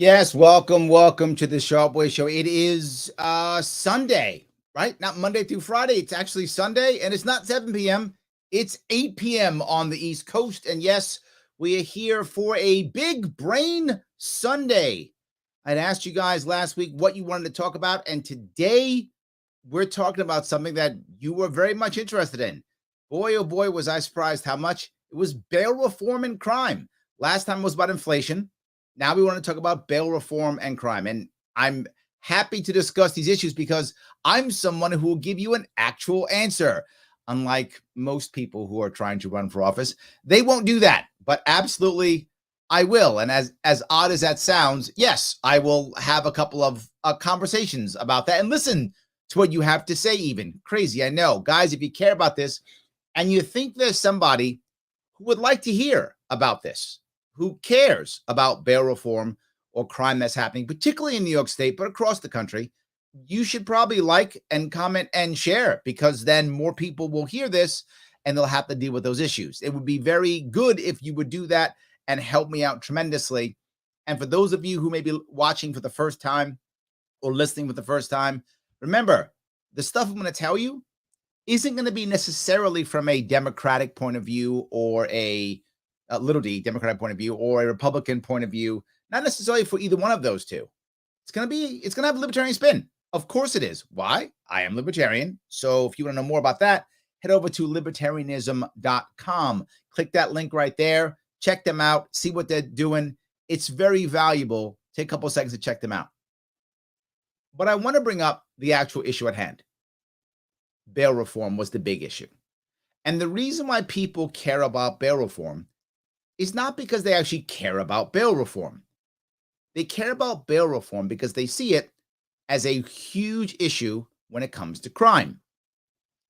Yes, welcome to the Sharpe Show. It is Sunday, right? Not Monday through Friday. It's actually Sunday, and it's not 7 p.m. It's 8 p.m. on the East Coast. And yes, we are here for a big brain Sunday. I'd asked you guys last week what you wanted to talk about, and today we're talking about something that you were very much interested in. Boy, oh boy, was I surprised how much. It was bail reform and crime. Last time was about inflation. Now we want to talk about bail reform and crime. And I'm happy to discuss these issues because I'm someone who will give you an actual answer. Unlike most people who are trying to run for office, they won't do that. But absolutely, I will. And as odd as that sounds, yes, I will have a couple of conversations about that and listen to what you have to say. Even crazy, I know, guys. If you care about this, and you think there's somebody who would like to hear about this, who cares about bail reform or crime that's happening, particularly in New York State, but across the country, you should probably like and comment and share, because then more people will hear this and they'll have to deal with those issues. It would be very good if you would do that and help me out tremendously. And for those of you who may be watching for the first time or listening for the first time, remember, the stuff I'm going to tell you isn't going to be necessarily from a Democratic point of view or a little d Democratic point of view or a Republican point of view, not necessarily for either one of those two. It's going to have a libertarian spin. Of course it is. Why? I am libertarian. So if you want to know more about that, head over to libertarianism.com. Click that link right there. Check them out. See what they're doing. It's very valuable. Take a couple of seconds to check them out. But I want to bring up the actual issue at hand. Bail reform was the big issue. And the reason why people care about bail reform is not because they actually care about bail reform. They care about bail reform because they see it as a huge issue when it comes to crime.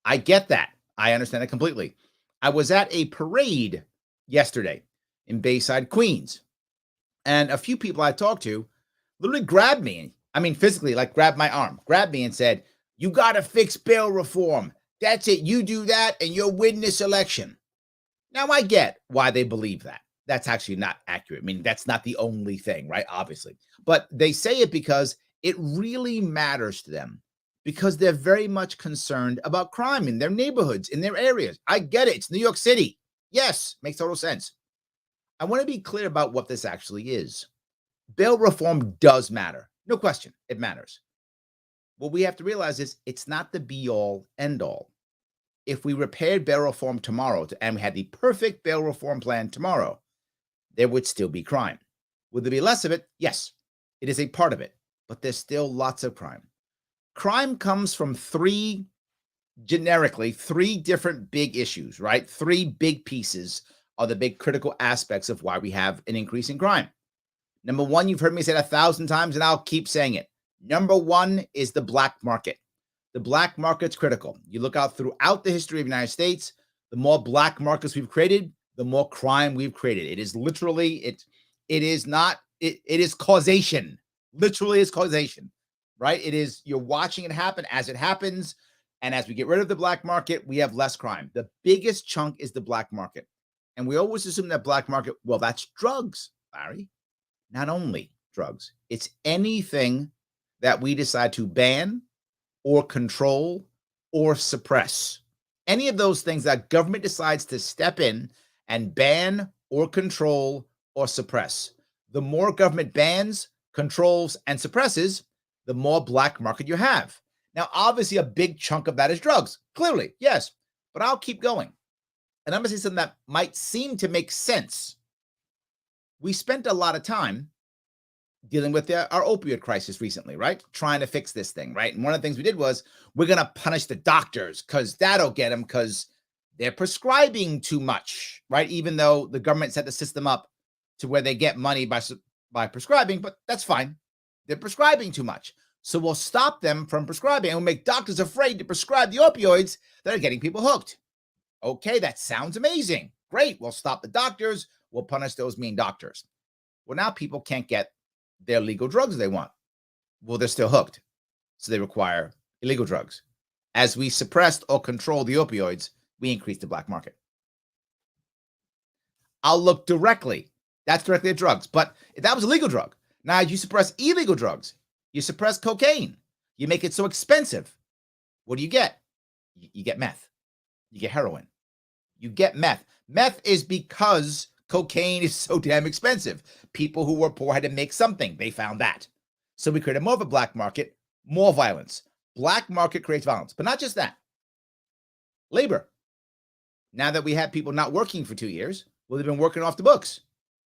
I get that. I understand it completely. I was at a parade yesterday in Bayside, Queens, and a few people I talked to literally grabbed me. I mean, physically, like grabbed my arm, grabbed me and said, "You got to fix bail reform. That's it. You do that and you'll win this election." Now, I get why they believe that. That's actually not accurate. I mean, that's not the only thing, right? Obviously. But they say it because it really matters to them, because they're very much concerned about crime in their neighborhoods, in their areas. I get it. It's New York City. Yes, makes total sense. I want to be clear about what this actually is. Bail reform does matter. No question. It matters. What we have to realize is it's not the be-all, end-all. If we repaired bail reform tomorrow and we had the perfect bail reform plan tomorrow, there would still be crime. Would there be less of it? Yes, it is a part of it, but there's still lots of crime. Crime comes from three different big issues, right? Three big pieces are the big critical aspects of why we have an increase in crime. Number one, you've heard me say it 1,000 times, and I'll keep saying it. Number one is the black market. The black market's critical. You look out throughout the history of the United States, the more black markets we've created, the more crime we've created. It is literally, it is causation. Literally is causation, right? It is, you're watching it happen as it happens. And as we get rid of the black market, we have less crime. The biggest chunk is the black market. And we always assume that black market, well, that's drugs, Larry. Not only drugs. It's anything that we decide to ban or control or suppress. Any of those things that government decides to step in and ban or control or suppress. The more government bans, controls, and suppresses, the more black market you have. Now, obviously, a big chunk of that is drugs. Clearly, yes. But I'll keep going. And I'm going to say something that might seem to make sense. We spent a lot of time dealing with our opioid crisis recently, right? Trying to fix this thing, right? And one of the things we did was we're going to punish the doctors because that'll get them, because they're prescribing too much, right? Even though the government set the system up to where they get money by prescribing, but that's fine. They're prescribing too much. So we'll stop them from prescribing, and we'll make doctors afraid to prescribe the opioids that are getting people hooked. Okay, that sounds amazing. Great. We'll stop the doctors. We'll punish those mean doctors. Well, now people can't get their legal drugs they want. Well, they're still hooked. So they require illegal drugs. As we suppressed or controlled the opioids, we increased the black market. I'll look directly. That's directly at drugs. But if that was a legal drug. Now, you suppress illegal drugs. You suppress cocaine. You make it so expensive. What do you get? You get meth. You get heroin. You get meth. Meth is because cocaine is so damn expensive. People who were poor had to make something. They found that. So we created more of a black market, more violence. Black market creates violence. But not just that. Labor. Now that we have people not working for 2 years, well, they've been working off the books.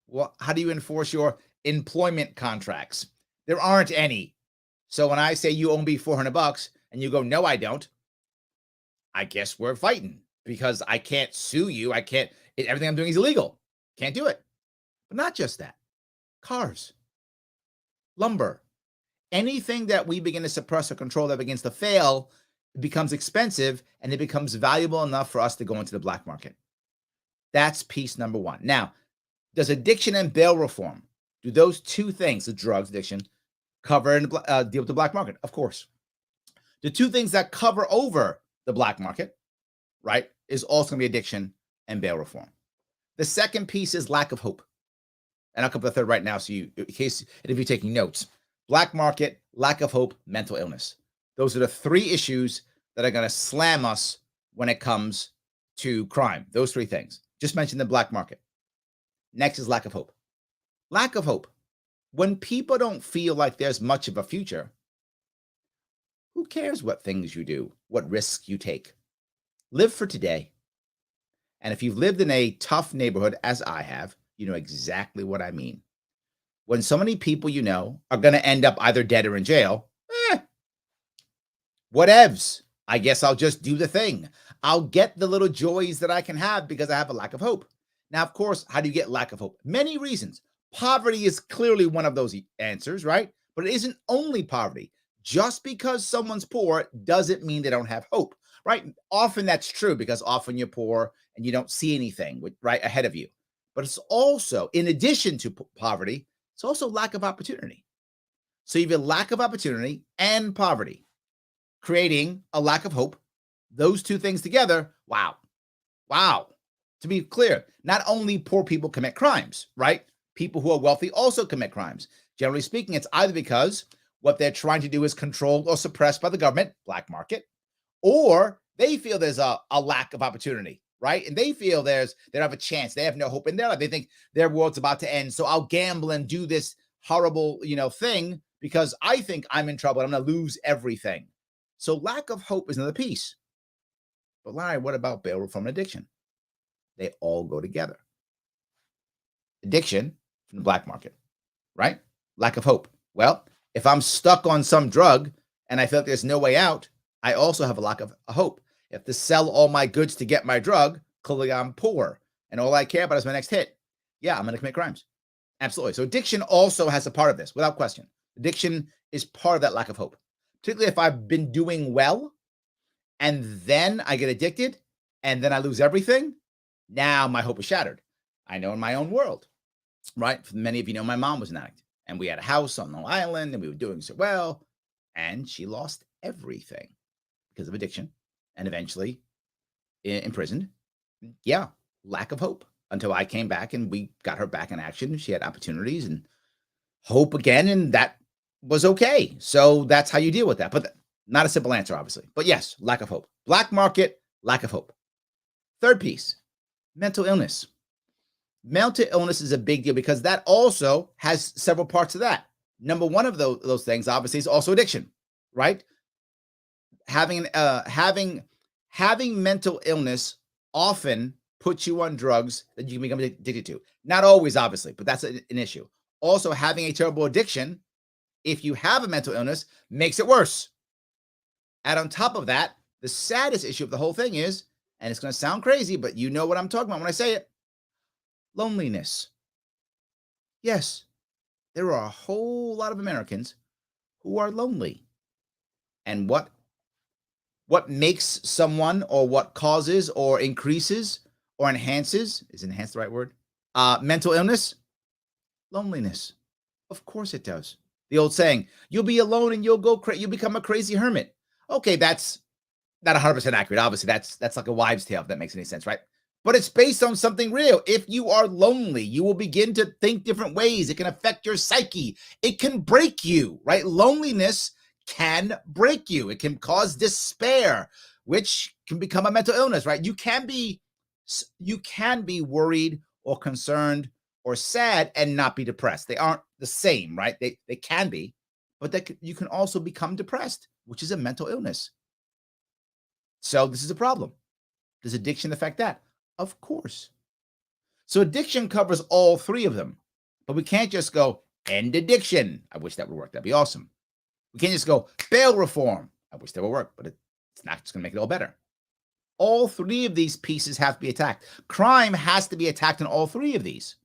Well, how do you enforce your employment contracts? There aren't any. So when I say you owe me $400 and you go, no, I don't, I guess we're fighting because I can't sue you. Everything I'm doing is illegal. Can't do it. But not just that. Cars, lumber, anything that we begin to suppress or control that begins to fail, it becomes expensive and it becomes valuable enough for us to go into the black market. That's piece number one. Now, does addiction and bail reform, do those two things, the drugs, addiction, cover and deal with the black market? Of course. The two things that cover over the black market, right, is also going to be addiction and bail reform. The second piece is lack of hope. And I'll come to the third right now, so if you're taking notes. Black market, lack of hope, mental illness. Those are the three issues that are going to slam us when it comes to crime. Those three things. Just mentioned the black market. Next is lack of hope. Lack of hope. When people don't feel like there's much of a future, who cares what things you do, what risks you take? Live for today. And if you've lived in a tough neighborhood, as I have, you know exactly what I mean. When so many people you know are going to end up either dead or in jail, whatevs. I guess I'll just do the thing. I'll get the little joys that I can have because I have a lack of hope. Now, of course, how do you get lack of hope? Many reasons. Poverty is clearly one of those answers, right? But it isn't only poverty. Just because someone's poor doesn't mean they don't have hope, right? Often that's true because often you're poor and you don't see anything right ahead of you. But it's also, in addition to poverty, it's also lack of opportunity. So you have a lack of opportunity and poverty, creating a lack of hope. Those two things together, wow. To be clear, not only poor people commit crimes, right? People who are wealthy also commit crimes. Generally speaking, it's either because what they're trying to do is controlled or suppressed by the government, black market, or they feel there's a lack of opportunity, right? And they feel they don't have a chance. They have no hope in their life. They think their world's about to end. So I'll gamble and do this horrible, thing because I think I'm in trouble. I'm going to lose everything. So lack of hope is another piece. But Larry, what about bail reform and addiction? They all go together. Addiction from the black market, right? Lack of hope. Well, if I'm stuck on some drug and I feel like there's no way out, I also have a lack of hope. If to sell all my goods to get my drug, clearly I'm poor and all I care about is my next hit. Yeah, I'm going to commit crimes. Absolutely. So addiction also has a part of this, without question. Addiction is part of that lack of hope, particularly if I've been doing well and then I get addicted and then I lose everything. Now my hope is shattered. I know in my own world, right? Many of you know my mom was an addict and we had a house on Long Island and we were doing so well and she lost everything because of addiction and eventually imprisoned. Yeah, lack of hope until I came back and we got her back in action. She had opportunities and hope again, and that was okay. So that's how you deal with that. But not a simple answer, obviously. But yes, lack of hope. Black market, lack of hope. Third piece, mental illness. Mental illness is a big deal because that also has several parts of that. Number one of those things, obviously, is also addiction, right? Having mental illness often puts you on drugs that you can become addicted to. Not always, obviously, but that's an issue. Also, having a terrible addiction, if you have a mental illness, makes it worse. And on top of that, the saddest issue of the whole thing is, and it's going to sound crazy, but you know what I'm talking about when I say it, loneliness. Yes, there are a whole lot of Americans who are lonely. And what makes someone, or what causes or increases or enhances, is enhance the right word? Mental illness? Loneliness. Of course it does. The old saying, you'll be alone and you'll become a crazy hermit. Okay, that's not 100% accurate. Obviously, that's like a wives' tale, if that makes any sense, right? but it's based on something real. If you are lonely, you will begin to think different ways. It can affect your psyche. It can break you, right? Loneliness can break you. It can cause despair, which can become a mental illness, right? You can be worried or concerned or sad and not be depressed. They aren't the same, right? They can be, but you can also become depressed, which is a mental illness. So this is a problem. Does addiction affect that? Of course. So addiction covers all three of them, but we can't just go end addiction. I wish that would work. That'd be awesome. We can't just go bail reform. I wish that would work, but it's not just going to make it all better. All three of these pieces have to be attacked. Crime has to be attacked in all three of these,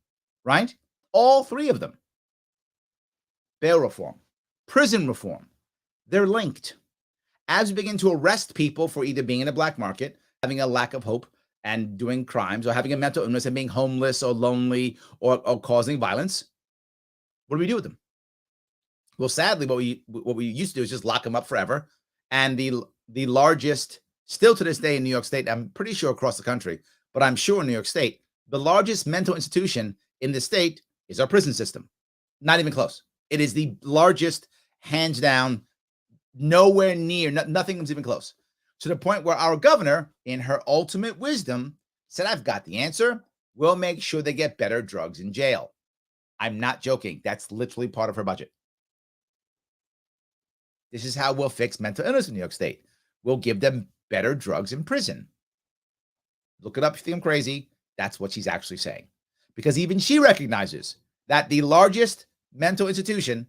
right? All three of them. Bail reform, prison reform, they're linked. As we begin to arrest people for either being in the black market, having a lack of hope, and doing crimes, or having a mental illness and being homeless or lonely or causing violence, what do we do with them? Well, sadly, what we used to do is just lock them up forever. And the largest, still to this day in New York State, I'm pretty sure across the country, but I'm sure in New York State, the largest mental institution in the state is our prison system. Not even close. It is the largest, hands down, nowhere near, nothing's even close. To the point where our governor, in her ultimate wisdom, said, I've got the answer. We'll make sure they get better drugs in jail. I'm not joking. That's literally part of her budget. This is how we'll fix mental illness in New York State. We'll give them better drugs in prison. Look it up if you think I'm crazy. That's what she's actually saying. Because even she recognizes that the largest mental institution,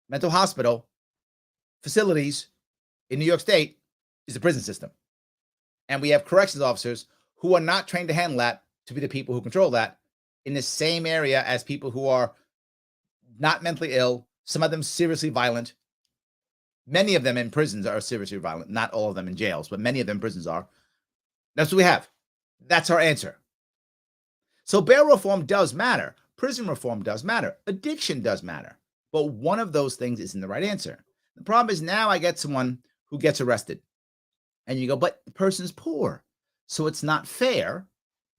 mental hospital facilities in New York State is the prison system. And we have corrections officers who are not trained to handle that, to be the people who control that, in the same area as people who are not mentally ill, some of them seriously violent. Many of them in prisons are seriously violent, not all of them in jails, but many of them in prisons are. That's what we have. That's our answer. So bail reform does matter. Prison reform does matter. Addiction does matter. But one of those things isn't the right answer. The problem is now I get someone who gets arrested. And you go, but the person's poor. So it's not fair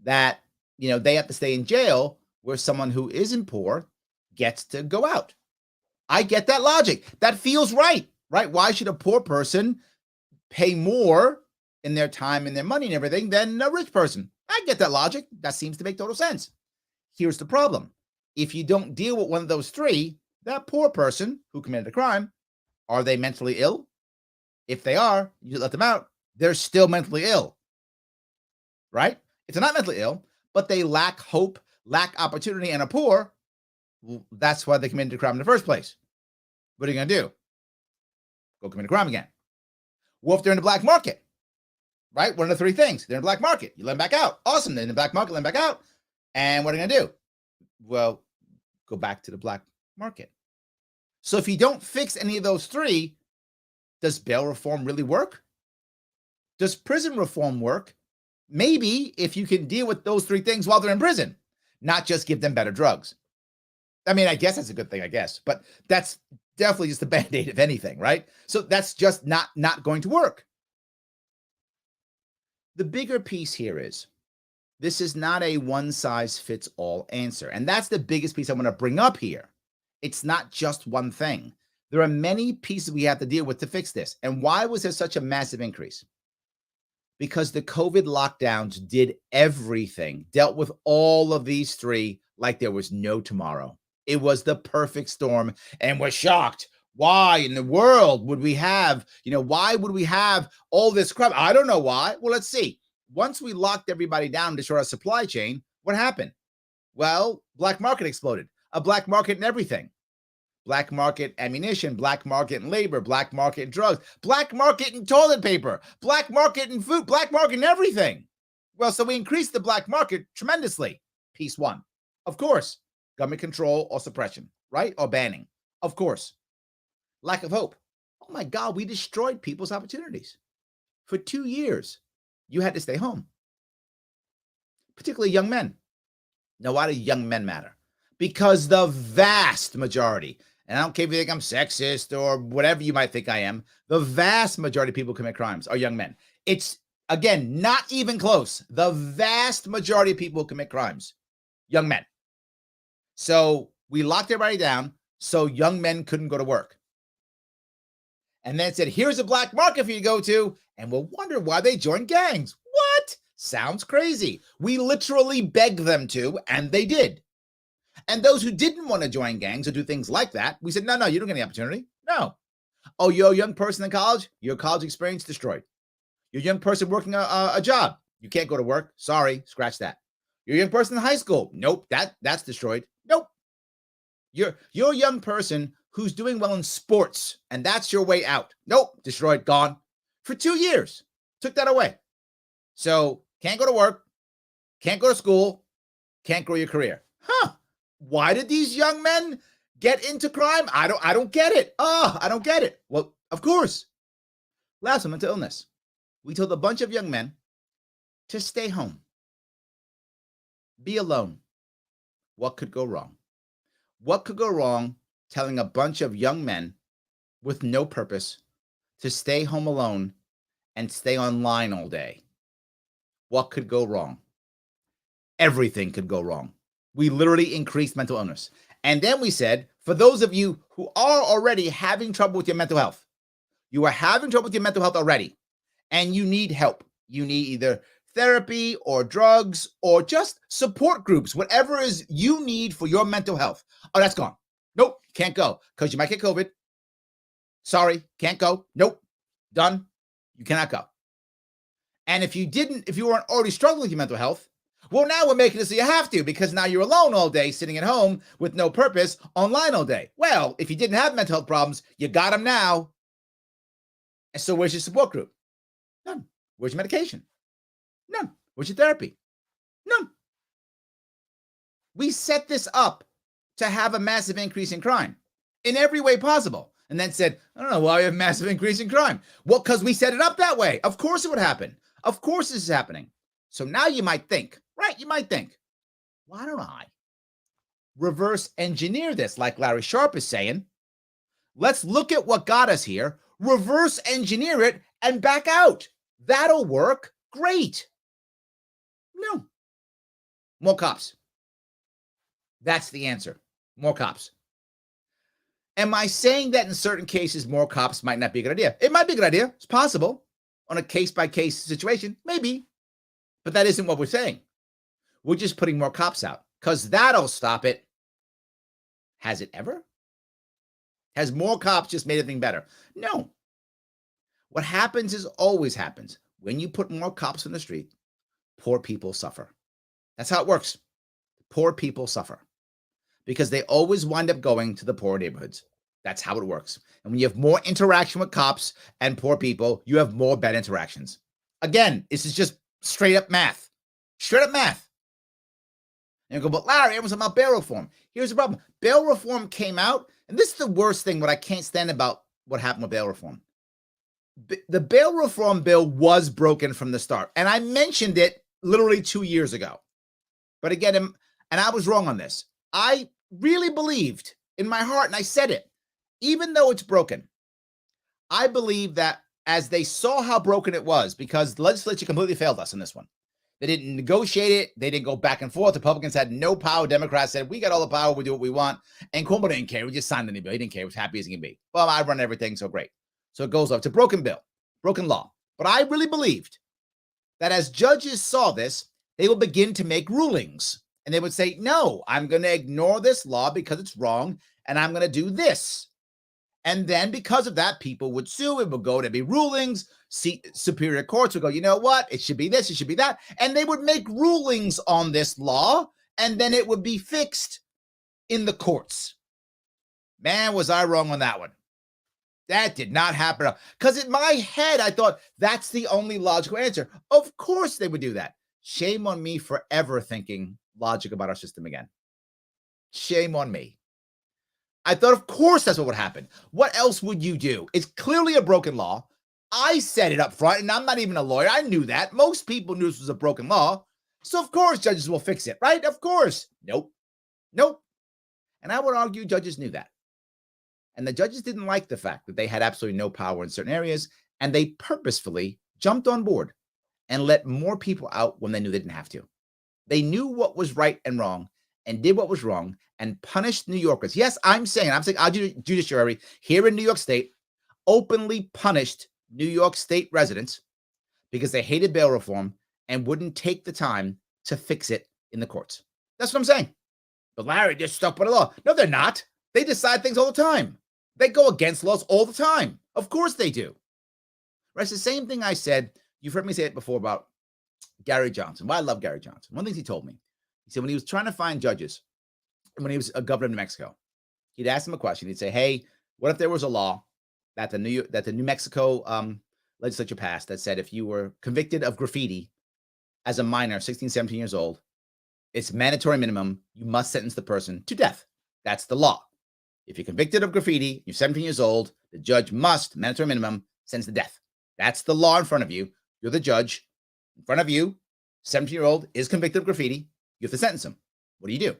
that, they have to stay in jail where someone who isn't poor gets to go out. I get that logic. That feels right? Why should a poor person pay more in their time and their money and everything than a rich person? I get that logic. That seems to make total sense. Here's the problem. If you don't deal with one of those three, that poor person who committed a crime, are they mentally ill? If they are, you let them out. They're still mentally ill, right? If they're not mentally ill, but they lack hope, lack opportunity, and are poor, well, that's why they committed a crime in the first place. What are you going to do? Go commit a crime again. Well, if they're in the black market, right? One of the three things. They're in the black market. You let them back out. Awesome. They're in the black market, let them back out. And what are you going to do? Well, go back to the black market. So if you don't fix any of those three, does bail reform really work? Does prison reform work? Maybe if you can deal with those three things while they're in prison, not just give them better drugs. I mean, I guess that's a good thing, but that's definitely just a Band-Aid, if anything, right? So that's just not going to work. The bigger piece here is, this is not a one-size-fits-all answer. And that's the biggest piece I want to bring up here. It's not just one thing. There are many pieces we have to deal with to fix this. And why was there such a massive increase? Because the COVID lockdowns did everything, dealt with all of these three like there was no tomorrow. It was the perfect storm, and we're shocked. Why in the world would we have, why would we have all this crap? I don't know why. Well, let's see. Once we locked everybody down to destroy our supply chain, what happened? Well, black market exploded. A black market in everything. Black market ammunition, black market in labor, black market in drugs, black market in toilet paper, black market in food, black market in everything. Well, so we increased the black market tremendously. Piece one. Of course, government control or suppression, right? Or banning. Of course. Lack of hope. Oh my God, we destroyed people's opportunities. For 2 years, you had to stay home. Particularly young men. Now, why do young men matter? Because the vast majority, and I don't care if you think I'm sexist or whatever you might think I am, the vast majority of people who commit crimes are young men. It's Again, not even close. The vast majority of people who commit crimes, young men. So we locked everybody down so young men couldn't go to work. And then said, here's a black market for you to go to, and we'll wonder why they joined gangs. What? Sounds crazy. We literally begged them to, and they did. And those who didn't want to join gangs or do things like that, we said, no, you don't get any opportunity. No. Oh, you're a young person in college? Your college experience destroyed. You're a young person working a job. You can't go to work. Sorry, scratch that. You're a young person in high school. Nope, that's destroyed. Nope. You're a young person who's doing well in sports, and that's your way out. Nope, destroyed, gone. For 2 years, took that away. So can't go to work, can't go to school, can't grow your career. Why did these young men get into crime? I don't get it. I don't get it. Well, of course. Last mental illness. We told a bunch of young men to stay home. Be alone. What could go wrong? What could go wrong telling a bunch of young men with no purpose to stay home alone and stay online all day? What could go wrong? Everything could go wrong. We literally increased mental illness. And then we said, for those of you who are already having trouble with your mental health, you are having trouble with your mental health already, and you need help. You need either therapy or drugs or just support groups, whatever it is you need for your mental health. Oh, that's gone. Nope, can't go because you might get COVID. Sorry, can't go. Nope, done. You cannot go. And if you weren't already struggling with your mental health, well, now we're making it so you have to, because now you're alone all day, sitting at home with no purpose, online all day. Well, if you didn't have mental health problems, you got them now. And so where's your support group? None. Where's your medication? None. Where's your therapy? None. We set this up to have a massive increase in crime in every way possible. And then said, I don't know why we have a massive increase in crime. Well, because we set it up that way. Of course it would happen. Of course this is happening. So now you might think, right? You might think, why don't I reverse engineer this like Larry Sharpe is saying? Let's look at what got us here, reverse engineer it, and back out. That'll work. Great. No. More cops. That's the answer. More cops. Am I saying that in certain cases, more cops might not be a good idea? It might be a good idea. It's possible. On a case-by-case situation, maybe. But that isn't what we're saying. We're just putting more cops out because that'll stop it. Has it ever? Has more cops just made anything better? No. What happens is always happens. When you put more cops on the street, poor people suffer. That's how it works. Poor people suffer because they always wind up going to the poor neighborhoods. That's how it works. And when you have more interaction with cops and poor people, you have more bad interactions. Again, this is just straight up math. Straight up math. And you go, but Larry, everyone's about bail reform. Here's the problem. Bail reform came out, and this is the worst thing, what I can't stand about what happened with bail reform. The bail reform bill was broken from the start. And I mentioned it literally 2 years ago. But again, and I was wrong on this. I really believed in my heart, and I said it, even though it's broken, I believe that as they saw how broken it was, because the legislature completely failed us on this one. They didn't negotiate it. They didn't go back and forth. Republicans had no power. Democrats said, we got all the power. We do what we want. And Cuomo didn't care. We just signed the bill. He didn't care. He was happy as he can be. Well, I run everything, so great. So it goes off. It's a broken bill, broken law. But I really believed that as judges saw this, they will begin to make rulings. And they would say, no, I'm going to ignore this law because it's wrong, and I'm going to do this. And then because of that, people would sue. It would go to be rulings. Superior courts would go, you know what? It should be this. It should be that. And they would make rulings on this law, and then it would be fixed in the courts. Man, was I wrong on that one. That did not happen. Because in my head, I thought that's the only logical answer. Of course they would do that. Shame on me for ever thinking logic about our system again. Shame on me. I thought, of course, that's what would happen. What else would you do? It's clearly a broken law. I said it up front, and I'm not even a lawyer. I knew that. Most people knew this was a broken law. So, of course, judges will fix it, right? Of course. Nope. Nope. And I would argue judges knew that. And the judges didn't like the fact that they had absolutely no power in certain areas, and they purposefully jumped on board and let more people out when they knew they didn't have to. They knew what was right and wrong and did what was wrong and punished New Yorkers. Yes, I'm saying our judiciary here in New York State openly punished New York State residents because they hated bail reform and wouldn't take the time to fix it in the courts. That's what I'm saying. But Larry, they're stuck by the law. No, they're not. They decide things all the time. They go against laws all the time. Of course they do. Right? It's the same thing I said. You've heard me say it before about Gary Johnson. Well, I love Gary Johnson. One of the things he told me, he said when he was trying to find judges, when he was a governor of New Mexico, he'd ask him a question. He'd say, hey, what if there was a law that the New Mexico legislature passed that said if you were convicted of graffiti as a minor, 16, 17 years old, it's mandatory minimum. You must sentence the person to death. That's the law. If you're convicted of graffiti, you're 17 years old, the judge must, mandatory minimum, sentence to death. That's the law in front of you. You're the judge. In front of you, 17-year-old is convicted of graffiti. You have to sentence him. What do you do?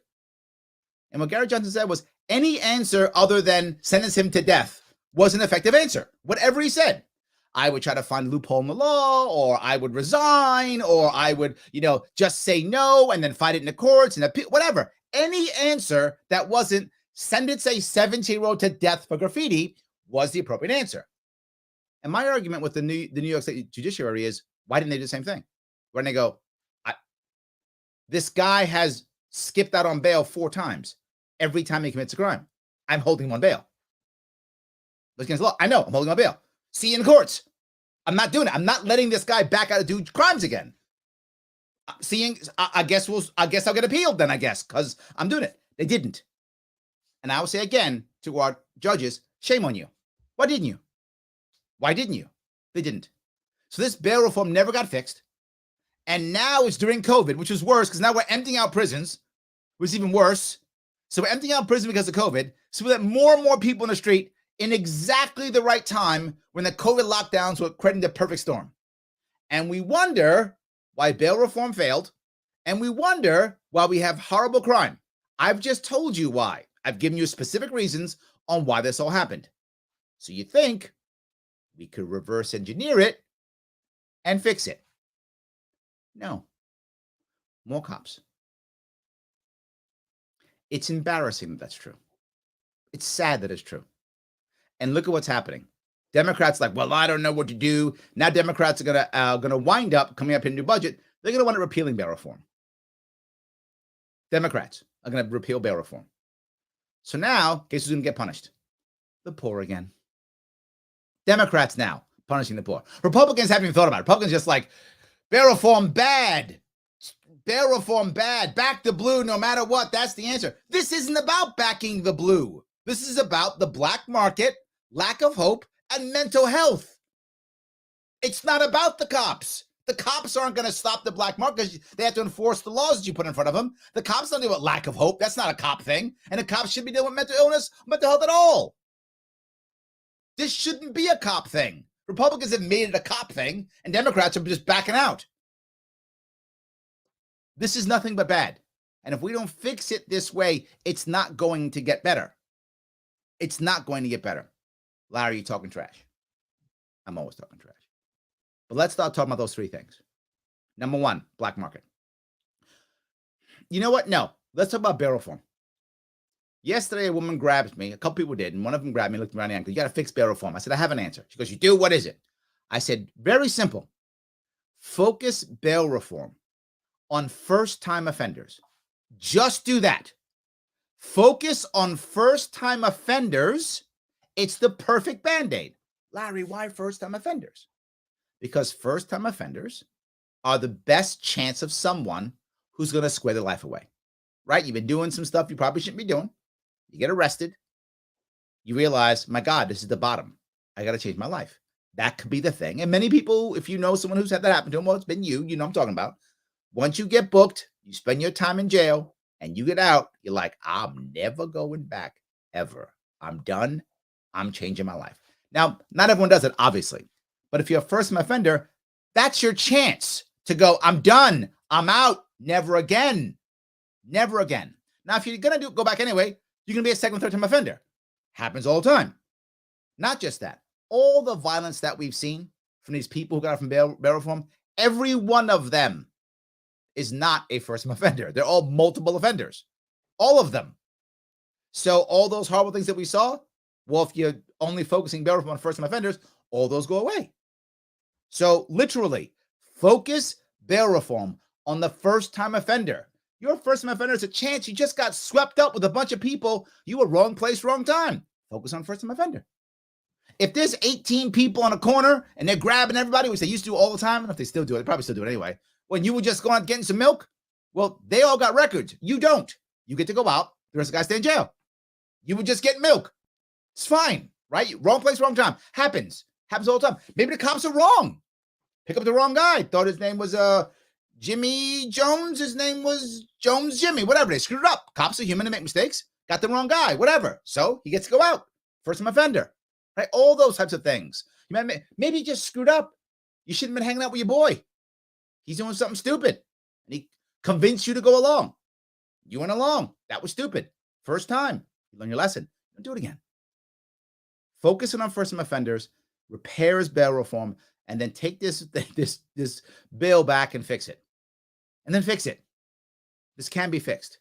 And what Gary Johnson said was any answer other than sentence him to death was an effective answer. Whatever he said. I would try to find a loophole in the law, or I would resign, or I would, just say no and then fight it in the courts and appeal, whatever. Any answer that wasn't sentence a 17-year-old to death for graffiti was the appropriate answer. And my argument with the New York State judiciary is, why didn't they do the same thing? Why didn't they go, this guy has skipped out on bail 4 times every time he commits a crime. I'm holding him on bail. But against the law, I know, I'm holding him on bail. See you in courts. I'm not doing it. I'm not letting this guy back out to do crimes again. I guess I'll get appealed then, because I'm doing it. They didn't. And I will say again to our judges, shame on you. Why didn't you? Why didn't you? They didn't. So this bail reform never got fixed. And now it's during COVID, which is worse because now we're emptying out prisons, which is even worse. So we're emptying out prison because of COVID. So we let more and more people in the street in exactly the right time when the COVID lockdowns were creating the perfect storm. And we wonder why bail reform failed. And we wonder why we have horrible crime. I've just told you why. I've given you specific reasons on why this all happened. So you think we could reverse engineer it and fix it. No. More cops. It's embarrassing that that's true. It's sad that it's true. And look at what's happening. Democrats like, well, I don't know what to do. Now Democrats are gonna wind up coming up in a new budget. They're gonna want to repealing bail reform. Democrats are gonna repeal bail reform. So now, guess who's gonna get punished? The poor again. Democrats now punishing the poor. Republicans haven't even thought about it. Republicans just like, bail reform bad. Bail reform bad. Back the blue no matter what. That's the answer. This isn't about backing the blue. This is about the black market, lack of hope, and mental health. It's not about the cops. The cops aren't going to stop the black market because they have to enforce the laws that you put in front of them. The cops don't deal with lack of hope. That's not a cop thing. And the cops should be dealing with mental illness, mental health at all. This shouldn't be a cop thing. Republicans have made it a cop thing, and Democrats are just backing out. This is nothing but bad. And if we don't fix it this way, it's not going to get better. It's not going to get better. Larry, you're talking trash. I'm always talking trash. But let's start talking about those 3 things. Number 1, black market. You know what? No. Let's talk about bail reform. Yesterday, a woman grabbed me. A couple people did. And one of them grabbed me, looked around the ankle. You got to fix bail reform. I said, I have an answer. She goes, you do? What is it? I said, very simple. Focus bail reform on first-time offenders. Just do that. Focus on first-time offenders. It's the perfect Band-Aid. Larry, why first-time offenders? Because first-time offenders are the best chance of someone who's going to square their life away, right? You've been doing some stuff you probably shouldn't be doing. You get arrested. You realize, my God, this is the bottom. I got to change my life. That could be the thing. And many people, if you know someone who's had that happen to them, well, it's been you. You know what I'm talking about. Once you get booked, you spend your time in jail, and you get out, you're like, I'm never going back, ever. I'm done. I'm changing my life. Now, not everyone does it, obviously. But if you're a first-time offender, that's your chance to go, I'm done. I'm out. Never again. Never again. Now, if you're going to go back anyway, you're going to be a second, third-time offender. Happens all the time. Not just that. All the violence that we've seen from these people who got out from bail reform, Every one of them is not a first-time offender. They're all multiple offenders, all of them. So all those horrible things that we saw, well, if you're only focusing bail reform on first-time offenders, all those go away. So literally, focus bail reform on the first-time offender. Your first-time offender is a chance you just got swept up with a bunch of people. You were wrong place, wrong time. Focus on first-time offender. If there's 18 people on a corner and they're grabbing everybody, which they used to do all the time, I don't know if they still do it, they probably still do it anyway. When you were just going out getting some milk, well, they all got records. You don't. You get to go out. The rest of the guys stay in jail. You would just get milk. It's fine, right? Wrong place, wrong time. Happens all the time. Maybe the cops are wrong. Pick up the wrong guy. Thought his name was Jimmy Jones. His name was Jones Jimmy. Whatever. They screwed it up. Cops are human to make mistakes. Got the wrong guy. Whatever. So he gets to go out. First-time offender. Right? All those types of things. Maybe he just screwed up. You shouldn't have been hanging out with your boy. He's doing something stupid. And he convinced you to go along. You went along. That was stupid. First time. You learn your lesson. Don't do it again. Focus on first-time offenders, repairs bail reform, and then take this bill back and fix it. And then fix it. This can be fixed.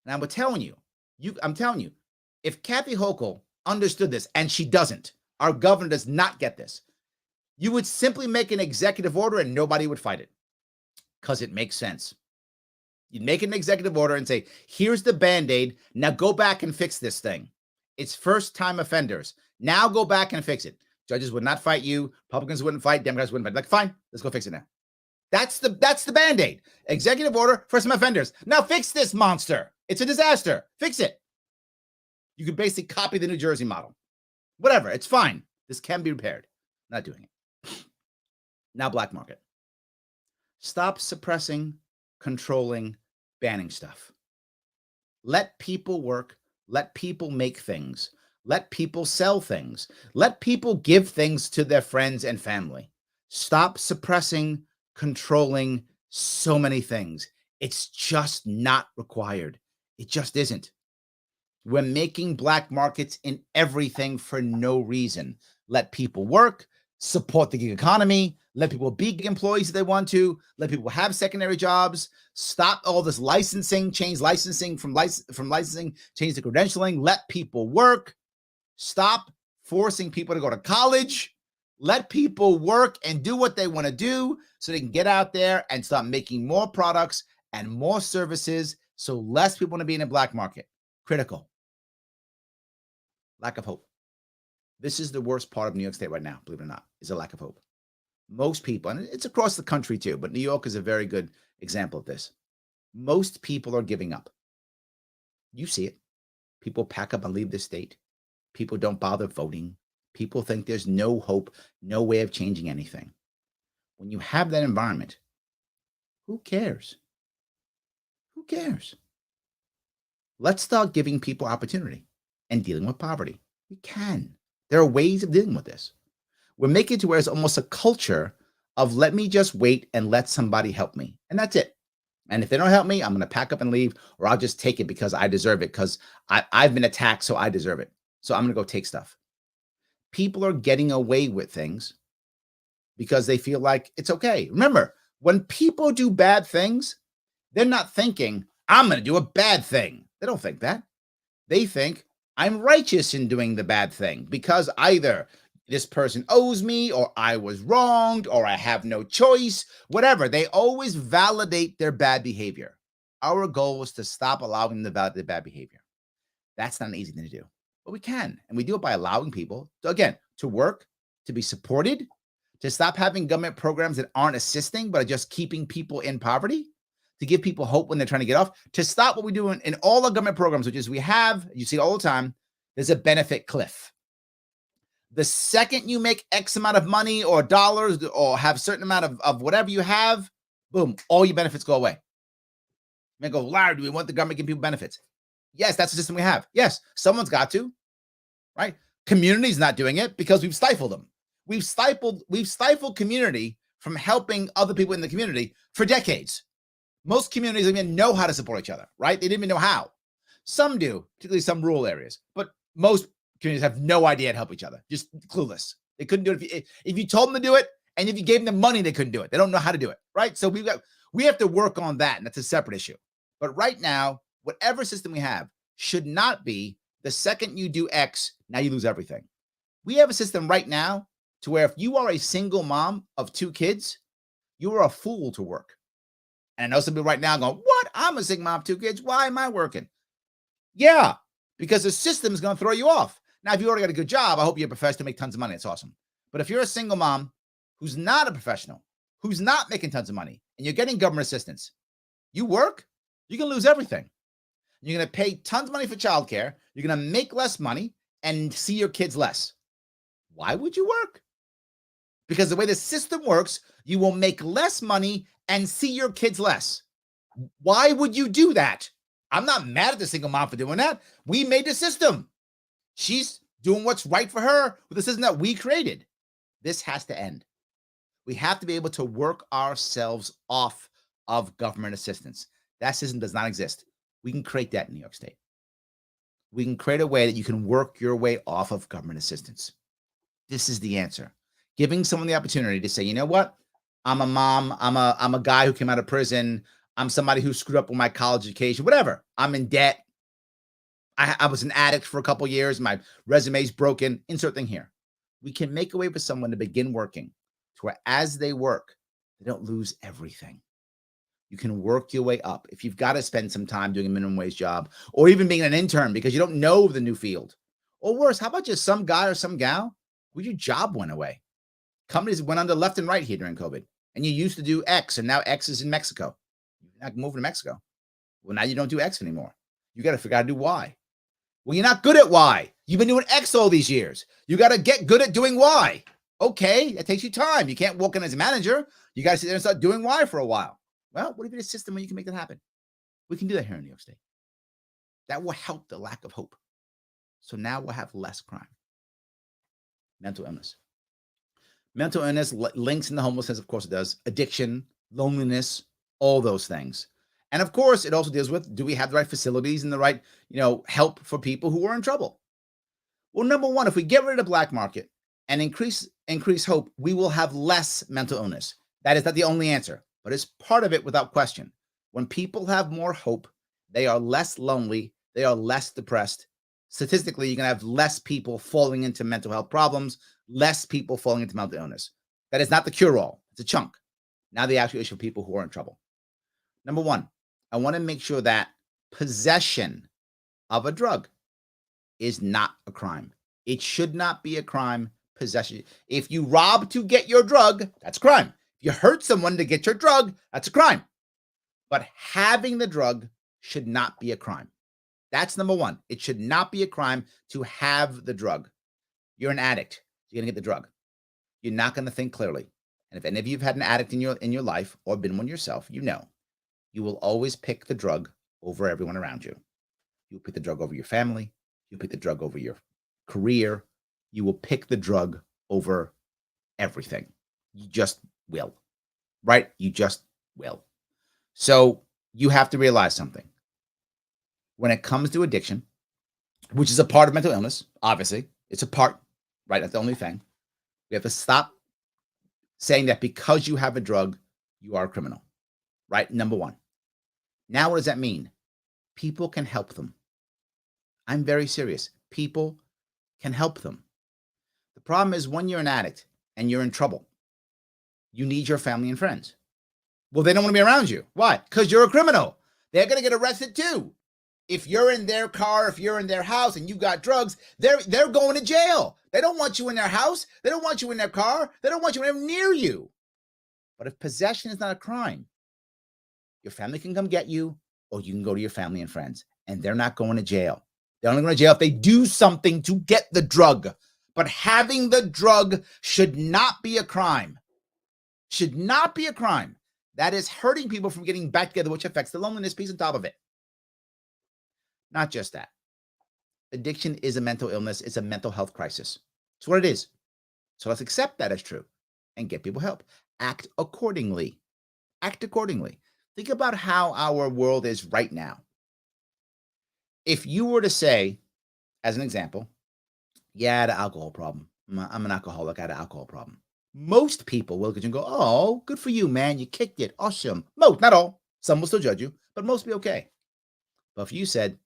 And I'm telling you, if Kathy Hochul understood this, and she doesn't, our governor does not get this, you would simply make an executive order and nobody would fight it because it makes sense. You'd make an executive order and say, here's the Band-Aid. Now go back and fix this thing. It's first-time offenders. Now go back and fix it. Judges would not fight you. Republicans wouldn't fight. Democrats wouldn't fight. Like, fine, let's go fix it now. That's the Band-Aid. Executive order, first-time offenders. Now fix this monster. It's a disaster. Fix it. You could basically copy the New Jersey model. Whatever. It's fine. This can be repaired. Not doing it. Now black market. Stop suppressing, controlling, banning stuff. Let people work. Let people make things. Let people sell things. Let people give things to their friends and family. Stop suppressing, controlling so many things. It's just not required. It just isn't. We're making black markets in everything for no reason. Let people work, support the gig economy, let people be gig employees if they want to, let people have secondary jobs, stop all this licensing, change licensing from licensing, change the credentialing, let people work, stop forcing people to go to college, let people work and do what they want to do so they can get out there and start making more products and more services so less people want to be in the black market. Critical. Lack of hope. This is the worst part of New York State right now, believe it or not, is a lack of hope. Most people, and it's across the country too, but New York is a very good example of this. Most people are giving up. You see it. People pack up and leave the state. People don't bother voting. People think there's no hope, no way of changing anything. When you have that environment, who cares? Who cares? Let's start giving people opportunity and dealing with poverty. We can. There are ways of dealing with this. We're making it to where it's almost a culture of let me just wait and let somebody help me. And that's it. And if they don't help me, I'm going to pack up and leave, or I'll just take it because I deserve it, because I've been attacked, so I deserve it. So I'm going to go take stuff. People are getting away with things because they feel like it's okay. Remember, when people do bad things, they're not thinking, I'm going to do a bad thing. They don't think that. They think, I'm righteous in doing the bad thing because either this person owes me, or I was wronged, or I have no choice, whatever. They always validate their bad behavior. Our goal is to stop allowing them to validate their bad behavior. That's not an easy thing to do, but we can. And we do it by allowing people, again, to work, to be supported, to stop having government programs that aren't assisting, but are just keeping people in poverty, to give people hope when they're trying to get off, to stop what we do in all the government programs, which is you see it all the time, there's a benefit cliff. The second you make X amount of money or dollars or have a certain amount of whatever you have, boom, all your benefits go away. You may go, Larry, do we want the government giving people benefits? Yes, that's the system we have. Yes, someone's got to, right? Community's not doing it because we've stifled them. We've stifled community from helping other people in the community for decades. Most communities don't even know how to support each other, right? They didn't even know how. Some do, particularly some rural areas, but most communities have no idea how to help each other, just clueless. They couldn't do it. If you told them to do it And if you gave them money, they couldn't do it. They don't know how to do it, right? So we have to work on that, and that's a separate issue. But right now, whatever system we have should not be the second you do X, now you lose everything. We have a system right now to where if you are a single mom of 2 kids, you are a fool to work. And I know some people right now going, what? I'm a single mom of 2 kids. Why am I working? Yeah, because the system is going to throw you off. Now, if you already got a good job, I hope you're a professional to make tons of money. It's awesome. But if you're a single mom who's not a professional, who's not making tons of money, and you're getting government assistance, you work, you're going to lose everything. You're going to pay tons of money for childcare. You're going to make less money and see your kids less. Why would you work? Because the way the system works, you will make less money and see your kids less. Why would you do that? I'm not mad at the single mom for doing that. We made the system. She's doing what's right for her with the system that we created. This has to end. We have to be able to work ourselves off of government assistance. That system does not exist. We can create that in New York State. We can create a way that you can work your way off of government assistance. This is the answer. Giving someone the opportunity to say, you know what? I'm a mom. I'm a guy who came out of prison. I'm somebody who screwed up with my college education, whatever. I'm in debt. I was an addict for a couple of years. My resume's broken. Insert thing here. We can make a way for someone to begin working to where as they work, they don't lose everything. You can work your way up. If you've got to spend some time doing a minimum wage job or even being an intern because you don't know the new field. Or worse, how about just some guy or some gal where your job went away? Companies went under left and right here during COVID. And you used to do X, and now X is in Mexico. You're not moving to Mexico. Well, now you don't do X anymore. You got to figure out how to do Y. Well, you're not good at Y. You've been doing X all these years. You got to get good at doing Y. Okay, it takes you time. You can't walk in as a manager. You got to sit there and start doing Y for a while. Well, what if you had a system where you can make that happen? We can do that here in New York State. That will help the lack of hope. So now we'll have less crime. Mental illness. Mental illness links into homelessness, of course it does. Addiction, loneliness, all those things. And of course, it also deals with, do we have the right facilities and the right, help for people who are in trouble? Well, number one, if we get rid of the black market and increase hope, we will have less mental illness. That is not the only answer, but it's part of it without question. When people have more hope, they are less lonely, they are less depressed. Statistically, you can have less people falling into mental health problems, less people falling into mental illness. That is not the cure-all. It's a chunk. Now the actual issue of people who are in trouble. Number one, I want to make sure that possession of a drug is not a crime. It should not be a crime. Possession. If you rob to get your drug, that's a crime. If you hurt someone to get your drug, that's a crime. But having the drug should not be a crime. That's number one. It should not be a crime to have the drug. You're an addict. You're going to get the drug. You're not going to think clearly. And if any of you have had an addict in your life or been one yourself, you will always pick the drug over everyone around you. You'll pick the drug over your family. You'll pick the drug over your career. You will pick the drug over everything. You just will, right? You just will. So you have to realize something. When it comes to addiction, which is a part of mental illness, obviously, it's a part, right? That's the only thing. We have to stop saying that because you have a drug, you are a criminal, right? Number one. Now, what does that mean? People can help them. I'm very serious. People can help them. The problem is when you're an addict and you're in trouble, you need your family and friends. Well, they don't want to be around you. Why? Because you're a criminal. They're going to get arrested too. If you're in their car, if you're in their house and you got drugs, they're going to jail. They don't want you in their house. They don't want you in their car. They don't want you anywhere near you. But if possession is not a crime, your family can come get you, or you can go to your family and friends, and they're not going to jail. They're only going to jail if they do something to get the drug. But having the drug should not be a crime. Should not be a crime. That is hurting people from getting back together, which affects the loneliness piece on top of it. Not just that. Addiction is a mental illness. It's a mental health crisis. It's what it is. So let's accept that as true and get people help. Act accordingly. Act accordingly. Think about how our world is right now. If you were to say, as an example, yeah, I had an alcohol problem. I'm an alcoholic. I had an alcohol problem. Most people will look at you and go, oh, good for you, man. You kicked it. Awesome. Most, not all. Some will still judge you, but most will be okay. But if you said,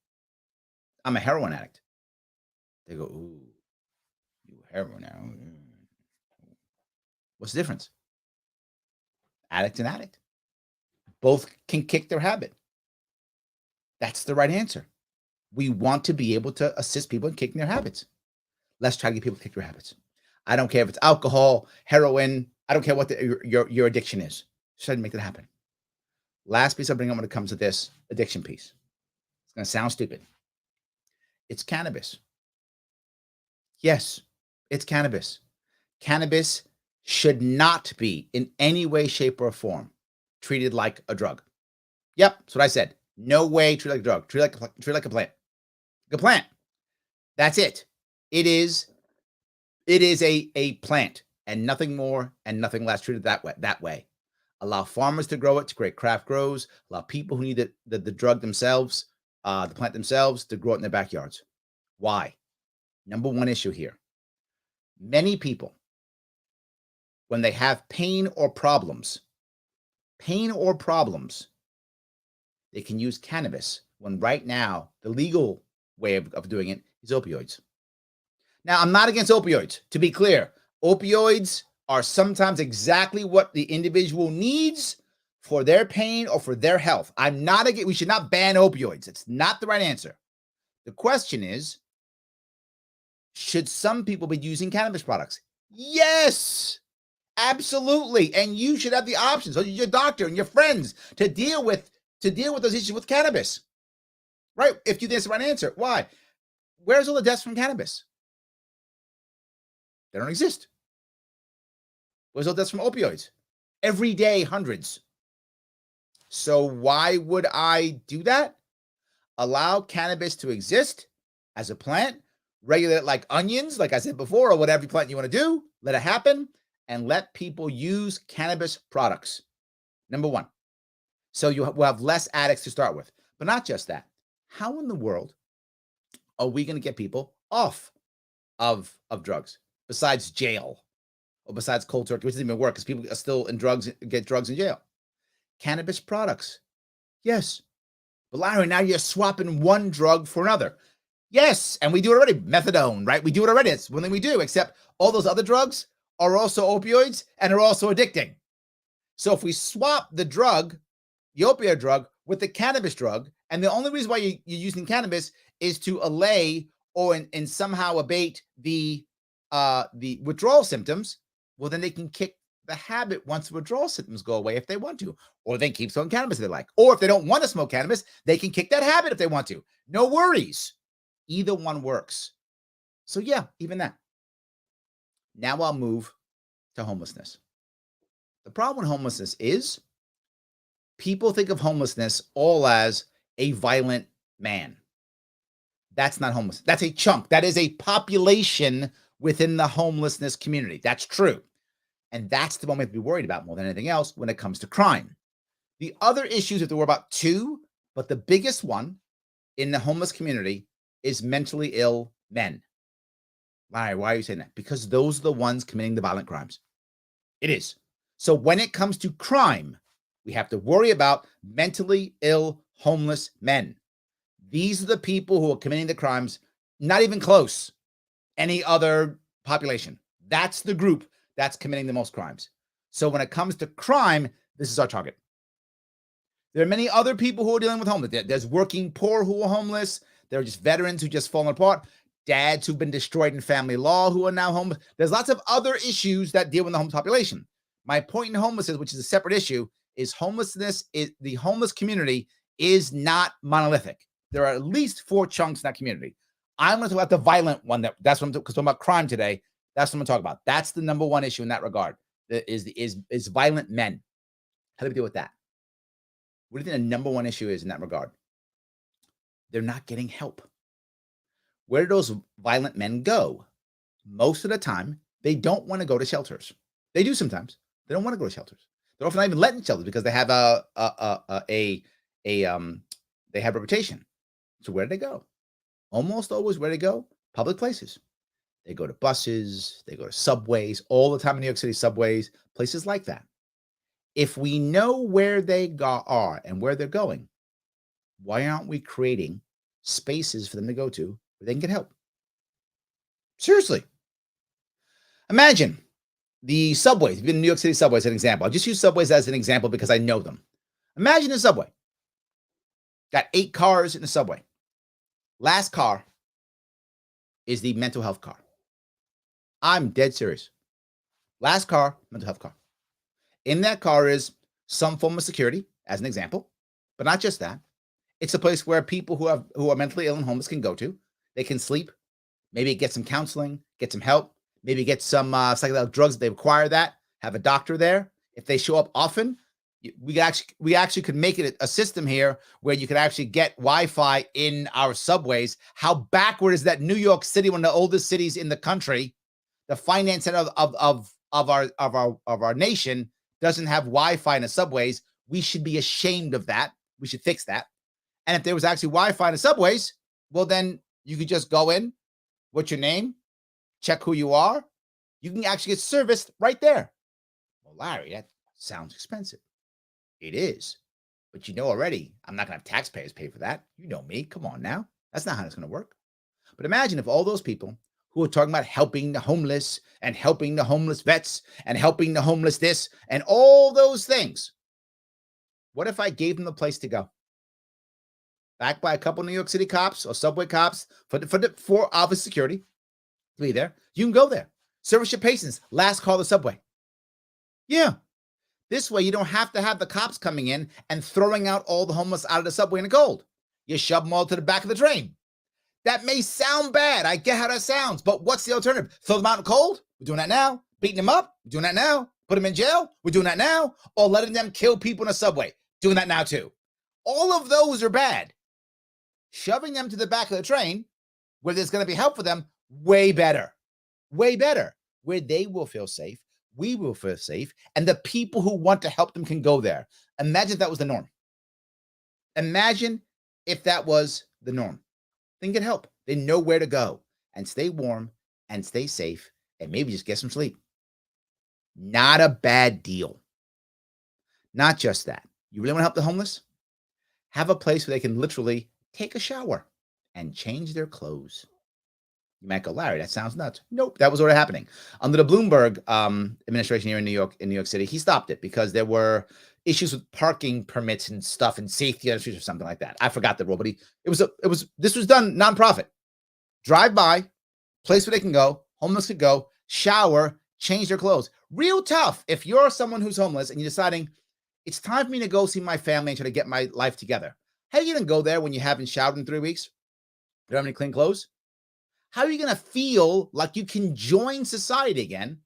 I'm a heroin addict, they go, ooh, you heroin now. What's the difference? Addict and addict. Both can kick their habit. That's the right answer. We want to be able to assist people in kicking their habits. Let's try to get people to kick their habits. I don't care if it's alcohol, heroin. I don't care what your addiction is. Just try to make that happen. Last piece I'll bring up when it comes to this addiction piece. It's going to sound stupid. It's cannabis. Yes, it's cannabis. Cannabis should not be in any way, shape, or form treated like a drug. Yep, that's what I said. No way treat like a drug. Treat like a plant. Like a plant. That's it. It is a plant and nothing more and nothing less. Treated that way. Allow farmers to grow it, to create craft grows. Allow people who need the drug themselves, the plant themselves, to grow it in their backyards. Why? Number one issue here. Many people, when they have pain or problems, they can use cannabis when right now the legal way of doing it is opioids. Now, I'm not against opioids. To be clear, opioids are sometimes exactly what the individual needs for their pain or for their health. I'm not against, we should not ban opioids. It's not the right answer. The question is, should some people be using cannabis products? Yes, absolutely. And you should have the options, so your doctor and your friends, to deal with those issues with cannabis. Right? If you think it's the right answer. Why? Where's all the deaths from cannabis? They don't exist. Where's all the deaths from opioids? Every day, hundreds. So why would I do that? Allow cannabis to exist as a plant, regulate it like onions, like I said before, or whatever plant you want to do. Let it happen and let people use cannabis products. Number one. So you will have less addicts to start with. But not just that. How in the world are we going to get people off of drugs besides jail or besides cold turkey, which doesn't even work because people are still in drugs, get drugs in jail? Cannabis products. Yes. But Larry, now you're swapping one drug for another. Yes. And we do it already. Methadone, right? We do it already. It's one thing we do, except all those other drugs are also opioids and are also addicting. So if we swap the drug, the opioid drug, with the cannabis drug, and the only reason why you're using cannabis is to allay or and somehow abate the withdrawal symptoms, well, then they can kick the habit once the withdrawal symptoms go away if they want to, or they keep smoking cannabis if they like. Or if they don't want to smoke cannabis, they can kick that habit if they want to. No worries. Either one works. So yeah, even that. Now I'll move to homelessness. The problem with homelessness is people think of homelessness all as a violent man. That's not homeless. That's a chunk. That is a population within the homelessness community. That's true. And that's the one we have to be worried about more than anything else when it comes to crime. The other issues we have to worry about too, but the biggest one in the homeless community is mentally ill men. Why are you saying that? Because those are the ones committing the violent crimes. It is. So when it comes to crime, we have to worry about mentally ill homeless men. These are the people who are committing the crimes, not even close any other population. That's the group that's committing the most crimes. So when it comes to crime, this is our target. There are many other people who are dealing with homelessness. There's working poor who are homeless. There are just veterans who just fallen apart. Dads who've been destroyed in family law who are now homeless. There's lots of other issues that deal with the homeless population. My point in homelessness, which is a separate issue, is homelessness is the homeless community is not monolithic. There are at least 4 chunks in that community. I'm going to talk about the violent one. That's what I'm talking about crime today. That's what I'm going to talk about. That's the number one issue in that regard. Is violent men. How do we deal with that? What do you think the number one issue is in that regard? They're not getting help. Where do those violent men go? Most of the time, they don't want to go to shelters. They do sometimes. They don't want to go to shelters. They're often not even let in shelters because they have they have reputation. So where do they go? Almost always where they go? Public places. They go to buses, they go to subways, all the time in New York City subways, places like that. If we know where are and where they're going, why aren't we creating spaces for them to go to where they can get help? Seriously. Imagine the subways. You've been in New York City subways as an example. I just use subways as an example because I know them. Imagine a subway. Got 8 cars in the subway. Last car is the mental health car. I'm dead serious. Last car, mental health car. In that car is some form of security, as an example, but not just that. It's a place where people who are mentally ill and homeless can go to. They can sleep, maybe get some counseling, get some help, maybe get some psychedelic drugs if they require that. Have a doctor there. If they show up often, we actually could make it a system here where you could actually get Wi-Fi in our subways. How backward is that New York City, one of the oldest cities in the country, the finance center of our nation, doesn't have Wi-Fi in the subways? We should be ashamed of that. We should fix that. And if there was actually Wi-Fi in the subways, well, then you could just go in. What's your name? Check who you are. You can actually get serviced right there. Well, Larry, that sounds expensive. It is. But you know already, I'm not going to have taxpayers pay for that. You know me. Come on now. That's not how it's going to work. But imagine if all those people who are talking about helping the homeless and helping the homeless vets and helping the homeless this and all those things, what if I gave them the place to go? Backed by a couple of New York City cops or subway cops for office security to be there. You can go there. Service your patients. Last call the subway. Yeah. This way, you don't have to have the cops coming in and throwing out all the homeless out of the subway in the cold. You shove them all to the back of the train. That may sound bad. I get how that sounds. But what's the alternative? Throw them out in the cold? We're doing that now. Beating them up? We're doing that now. Put them in jail? We're doing that now. Or letting them kill people in a subway? Doing that now too. All of those are bad. Shoving them to the back of the train, where there's going to be help for them, way better. Way better. Where they will feel safe, we will feel safe, and the people who want to help them can go there. Imagine if that was the norm. Imagine if that was the norm. Then get help. They know where to go and stay warm and stay safe and maybe just get some sleep. Not a bad deal. Not just that. You really want to help the homeless? Have a place where they can literally take a shower and change their clothes. You might go, Larry, that sounds nuts. Nope, that was already happening. Under the Bloomberg administration here in New York City, he stopped it because there were issues with parking permits and stuff and safety on the streets or something like that. I forgot the rule, but this was done nonprofit. Drive by, place where they can go, homeless could go, shower, change their clothes. Real tough. If you're someone who's homeless and you're deciding it's time for me to go see my family and try to get my life together. How are you going to go there when you haven't showered in 3 weeks? You don't have any clean clothes? How are you going to feel like you can join society again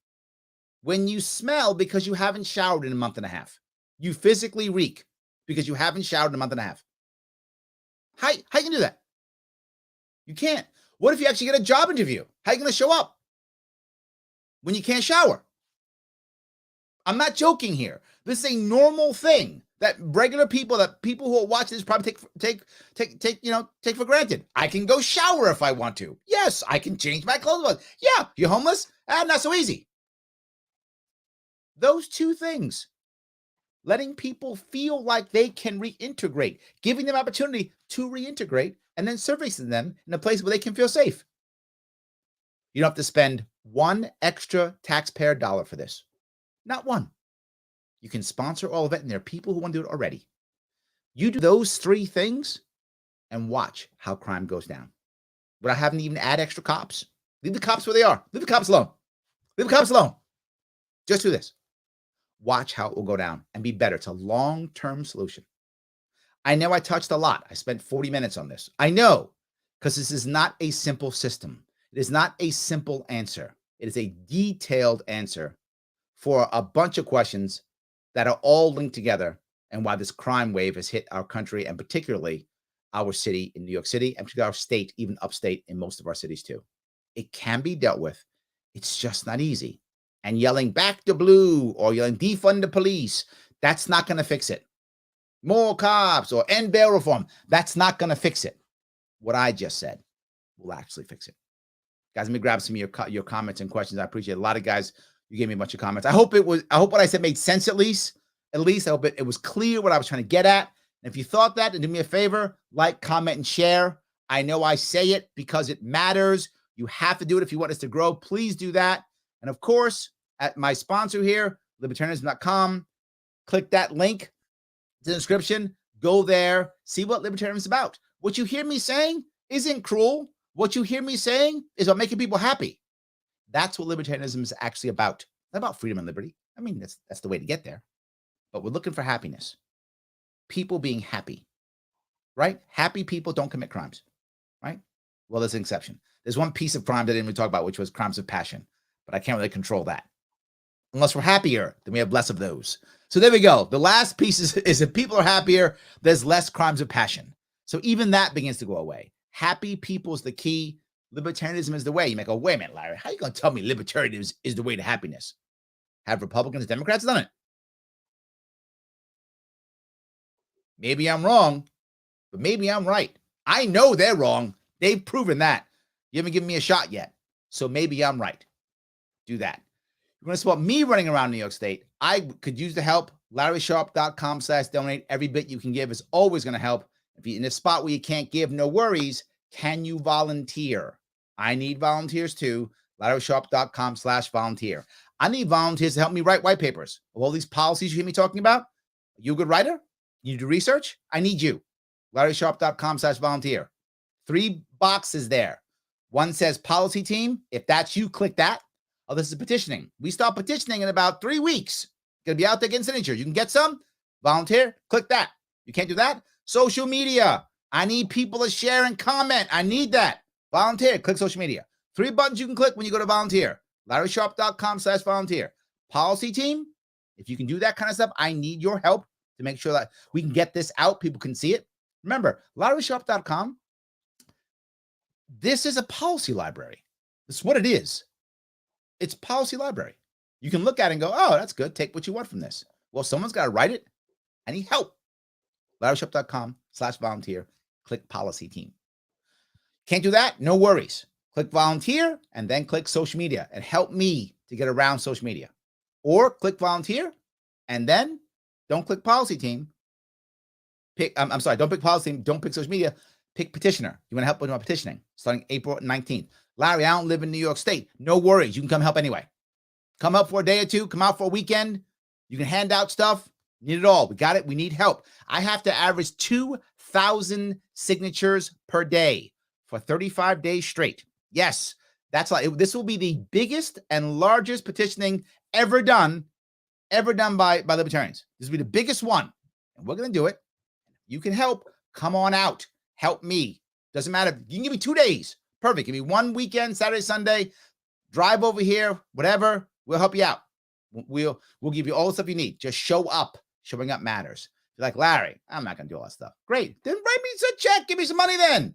when you smell because you haven't showered in a month and a half? You physically reek because you haven't showered in a month and a half. How you can do that? You can't. What if you actually get a job interview? How are you going to show up when you can't shower? I'm not joking here. This is a normal thing that regular people, that people who are watching this probably take for granted. I can go shower if I want to. Yes, I can change my clothes. Yeah, you're homeless? Not so easy. Those two things. Letting people feel like they can reintegrate, giving them opportunity to reintegrate, and then servicing them in a place where they can feel safe. You don't have to spend one extra taxpayer dollar for this. Not one. You can sponsor all of it, and there are people who want to do it already. You do those 3 things and watch how crime goes down. Without having to even add extra cops. Leave the cops where they are. Leave the cops alone. Leave the cops alone. Just do this. Watch how it will go down and be better. It's a long-term solution. I know I touched a lot. I spent 40 minutes on this. I know, because this is not a simple system. It is not a simple answer. It is a detailed answer for a bunch of questions that are all linked together and why this crime wave has hit our country and particularly our city in New York City and particularly our state, even upstate in most of our cities too. It can be dealt with. It's just not easy. And yelling back the blue or yelling defund the police, that's not going to fix it. More cops or end bail reform, that's not going to fix it. What I just said will actually fix it. Guys, let me grab some of your comments and questions. I appreciate it. A lot of guys, you gave me a bunch of comments. I hope what I said made sense at least. At least I hope it was clear what I was trying to get at. And if you thought that, then do me a favor, like, comment, and share. I know I say it because it matters. You have to do it if you want us to grow. Please do that. And of course, at my sponsor here, libertarianism.com, click that link in the description. Go there. See what libertarianism is about. What you hear me saying isn't cruel. What you hear me saying is about making people happy. That's what libertarianism is actually about. It's not about freedom and liberty. I mean, that's the way to get there. But we're looking for happiness. People being happy, right? Happy people don't commit crimes, right? Well, there's an exception. There's one piece of crime that I didn't even talk about, which was crimes of passion. But I can't really control that. Unless we're happier, then we have less of those. So there we go. The last piece is if people are happier, there's less crimes of passion. So even that begins to go away. Happy people is the key. Libertarianism is the way. You may go, wait a minute, Larry, how are you going to tell me libertarianism is the way to happiness? Have Republicans and Democrats done it? Maybe I'm wrong, but maybe I'm right. I know they're wrong. They've proven that. You haven't given me a shot yet. So maybe I'm right. Do that. You're going to support me running around New York State. I could use the help. LarrySharpe.com/donate. Every bit you can give is always going to help. If you're in a spot where you can't give, no worries. Can you volunteer? I need volunteers too. LarrySharpe.com/volunteer. I need volunteers to help me write white papers of all these policies you hear me talking about. Are you a good writer? You do research? I need you. LarrySharpe.com/volunteer. 3 boxes there. One says policy team. If that's you, click that. Oh, this is petitioning. We start petitioning in about 3 weeks. Gonna be out there getting signatures. You can get some. Volunteer. Click that. You can't do that. Social media. I need people to share and comment. I need that. Volunteer. Click social media. 3 buttons you can click when you go to volunteer. LarrySharpe.com/volunteer. Policy team. If you can do that kind of stuff, I need your help to make sure that we can get this out. People can see it. Remember, LarrySharpe.com. This is a policy library. This is what it is. It's policy library. You can look at it and go, oh, that's good. Take what you want from this. Well, someone's got to write it. I need help. LarrySharpe.com/volunteer. Click policy team. Can't do that? No worries. Click volunteer and then click social media and help me to get around social media. Or click volunteer and then don't click policy team. Don't pick policy team. Don't pick social media. Pick petitioner. You want to help with my petitioning starting April 19th. Larry, I don't live in New York State. No worries. You can come help anyway. Come up for a day or two. Come out for a weekend. You can hand out stuff. Need it all. We got it. We need help. I have to average 2,000 signatures per day for 35 days straight. Yes, that's like this will be the biggest and largest petitioning ever done by libertarians. This will be the biggest one, and we're going to do it. You can help. Come on out. Help me. Doesn't matter. You can give me 2 days. Perfect. Give me one weekend, Saturday, Sunday. Drive over here. Whatever. We'll help you out. We'll give you all the stuff you need. Just show up. Showing up matters. You're like, Larry, I'm not going to do all that stuff. Great. Then write me a check. Give me some money then.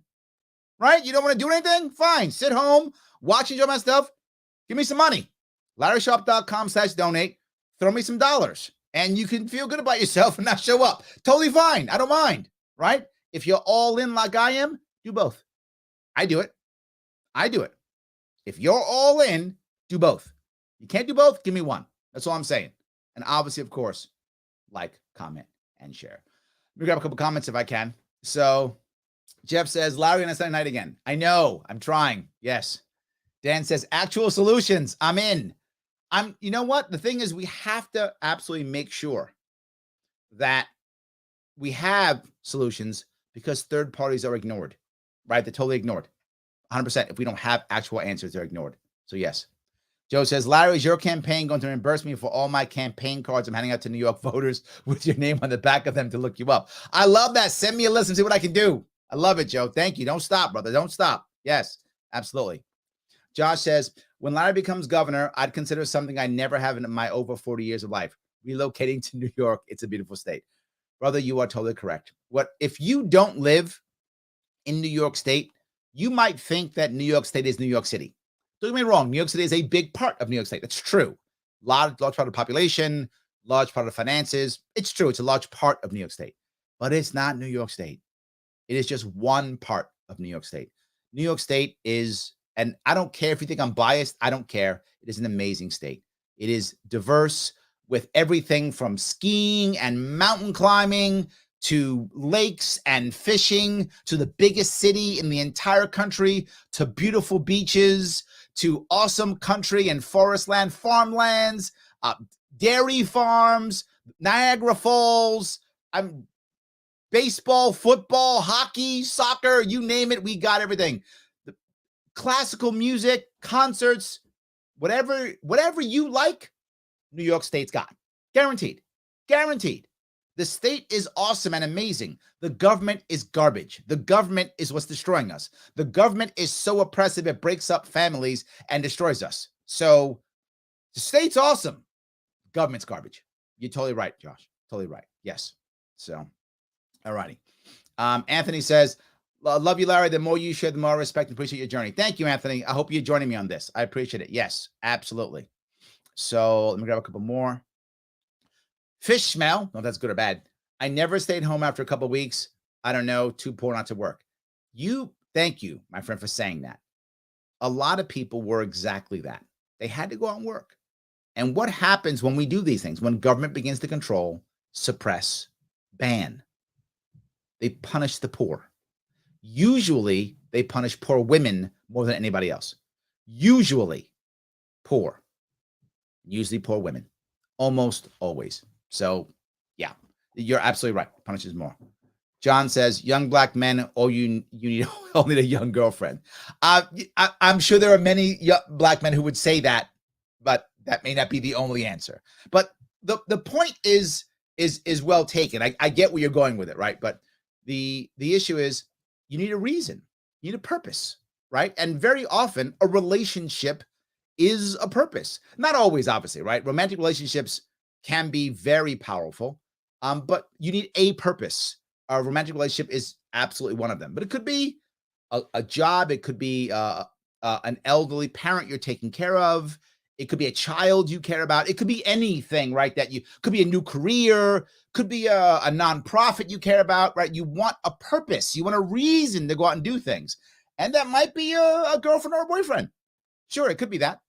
Right? You don't want to do anything? Fine. Sit home. Watch and enjoy my stuff. Give me some money. LarrySharpe.com/donate. Throw me some dollars. And you can feel good about yourself and not show up. Totally fine. I don't mind. Right? If you're all in like I am, do both. I do it. If you're all in, do both. You can't do both, give me one. That's all I'm saying. And obviously, of course, like, comment, and share. Let me grab a couple comments if I can. So Jeff says, Larry on a Sunday night again. I know. I'm trying. Yes. Dan says, actual solutions. I'm in. You know what? The thing is, we have to absolutely make sure that we have solutions because third parties are ignored, right? They're totally ignored. 100%. If we don't have actual answers, they're ignored. So yes. Joe says, Larry, is your campaign going to reimburse me for all my campaign cards I'm handing out to New York voters with your name on the back of them to look you up? I love that. Send me a list and see what I can do. I love it, Joe. Thank you. Don't stop, brother. Don't stop. Yes, absolutely. Josh says, when Larry becomes governor, I'd consider something I never have in my over 40 years of life. Relocating to New York. It's a beautiful state. Brother, you are totally correct. If you don't live in New York State, you might think that New York State is New York City. Don't get me wrong. New York City is a big part of New York State. That's true. Large part of the population, large part of the finances. It's true. It's a large part of New York State, but it's not New York State. It is just one part of New York State. New York State is And I don't care if you think I'm biased. I don't care. It is an amazing state. It is diverse with everything from skiing and mountain climbing to lakes and fishing to the biggest city in the entire country to beautiful beaches to awesome country and forest land, farmlands, dairy farms, Niagara Falls. I'm baseball, football, hockey, soccer, you name it, we got everything. The classical music, concerts, whatever you like, New York State's got. Guaranteed. Guaranteed. The state is awesome and amazing. The government is garbage. The government is what's destroying us. The government is so oppressive, it breaks up families and destroys us. So the state's awesome. Government's garbage. You're totally right, Josh. Totally right. Yes. So, all righty. Anthony says, love you, Larry. The more you share, the more I respect and appreciate your journey. Thank you, Anthony. I hope you're joining me on this. I appreciate it. Yes, absolutely. So let me grab a couple more. Fish smell. No, that's good or bad. I never stayed home after a couple of weeks. I don't know. Too poor not to work. Thank you, my friend, for saying that. A lot of people were exactly that. They had to go out and work. And what happens when we do these things? When government begins to control, suppress, ban, they punish the poor. Usually, they punish poor women more than anybody else. Usually, poor. Usually poor women. Almost always. So, yeah, you're absolutely right. Punishes more. John says, young black men, you need only a young girlfriend. I'm sure there are many black men who would say that, but that may not be the only answer. But the point is well taken. I get where you're going with it, right? But the issue is you need a reason. You need a purpose, right? And very often a relationship is a purpose. Not always, obviously, right? Romantic relationships can be very powerful, but you need a purpose. A romantic relationship is absolutely one of them. But it could be a job. It could be an elderly parent you're taking care of. It could be a child you care about. It could be anything, right? Could be a new career, could be a nonprofit you care about, right? You want a purpose. You want a reason to go out and do things. And that might be a girlfriend or a boyfriend. Sure, it could be that.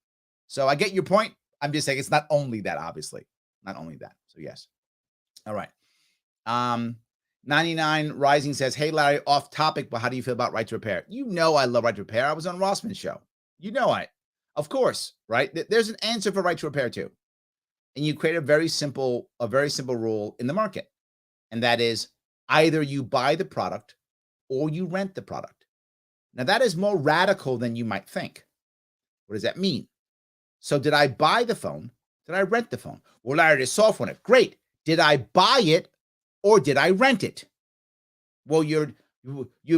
So I get your point. I'm just saying it's not only that, obviously. Not only that. So yes. All right. 99 Rising says, hey, Larry, off topic, but how do you feel about right to repair? You know I love right to repair. I was on Rossman's show. You know of course, right? There's an answer for right to repair too. And you create a very simple rule in the market. And that is either you buy the product or you rent the product. Now that is more radical than you might think. What does that mean? So did I buy the phone? Did I rent the phone? Well, Larry, there's software on it. Great. Did I buy it or did I rent it? Well, you're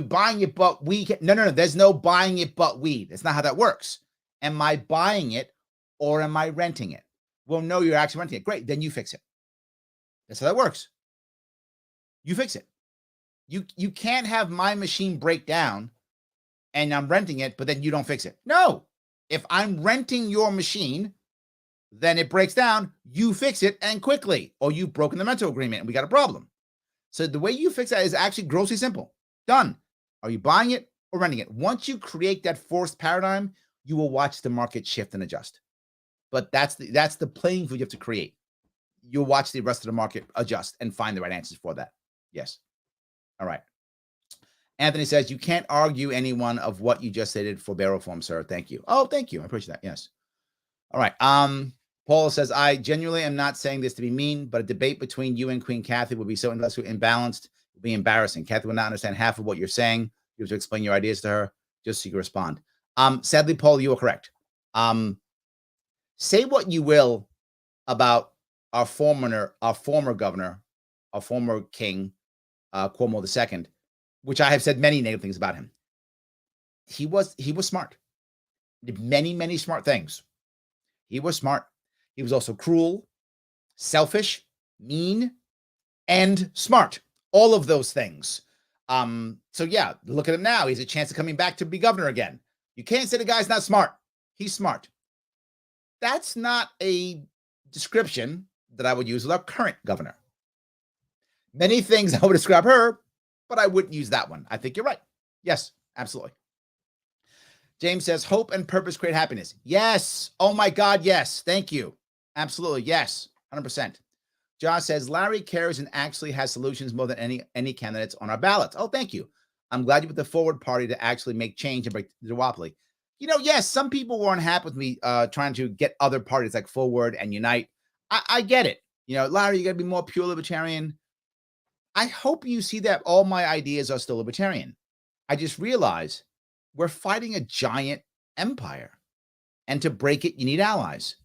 buying it, but no. There's no buying it, but That's not how that works. Am I buying it or am I renting it? Well, no, you're actually renting it. Great. Then you fix it. That's how that works. You fix it. You can't have my machine break down and I'm renting it, but then you don't fix it. No. If I'm renting your machine, then it breaks down, you fix it and quickly, or you've broken the rental agreement and we got a problem. So the way you fix that is actually grossly simple. Done. Are you buying it or renting it? Once you create that forced paradigm, you will watch the market shift and adjust. But that's the playing field you have to create. You'll watch the rest of the market adjust and find the right answers for that. Yes. All right. Anthony says, you can't argue any one of what you just stated for bail reform, sir. Thank you. Oh, thank you. I appreciate that. Yes. All right. Paul says, I genuinely am not saying this to be mean, but a debate between you and Queen Kathy would be so intellectually imbalanced. It would be embarrassing. Kathy would not understand half of what you're saying. You have to explain your ideas to her just so you can respond. Sadly, Paul, you are correct. Say what you will about our former governor, our former king, Cuomo II, which I have said many negative things about him. He was smart. He did many, many smart things. He was smart. He was also cruel, selfish, mean, and smart. All of those things. So yeah, look at him now. He's a chance of coming back to be governor again. You can't say the guy's not smart. He's smart. That's not a description that I would use with our current governor. Many things I would describe her, but I wouldn't use that one. I think you're right. Yes, absolutely. James says, hope and purpose create happiness. Yes. Oh my God. Yes. Thank you. Absolutely. Yes. 100%. Josh says, Larry cares and actually has solutions more than any candidates on our ballots. Oh, thank you. I'm glad you put the forward party to actually make change and break the duopoly. Yes, some people were unhappy with me trying to get other parties like Forward and Unite. I get it. Larry, you got to be more pure libertarian. I hope you see that all my ideas are still libertarian. I just realize we're fighting a giant empire. And to break it, you need allies.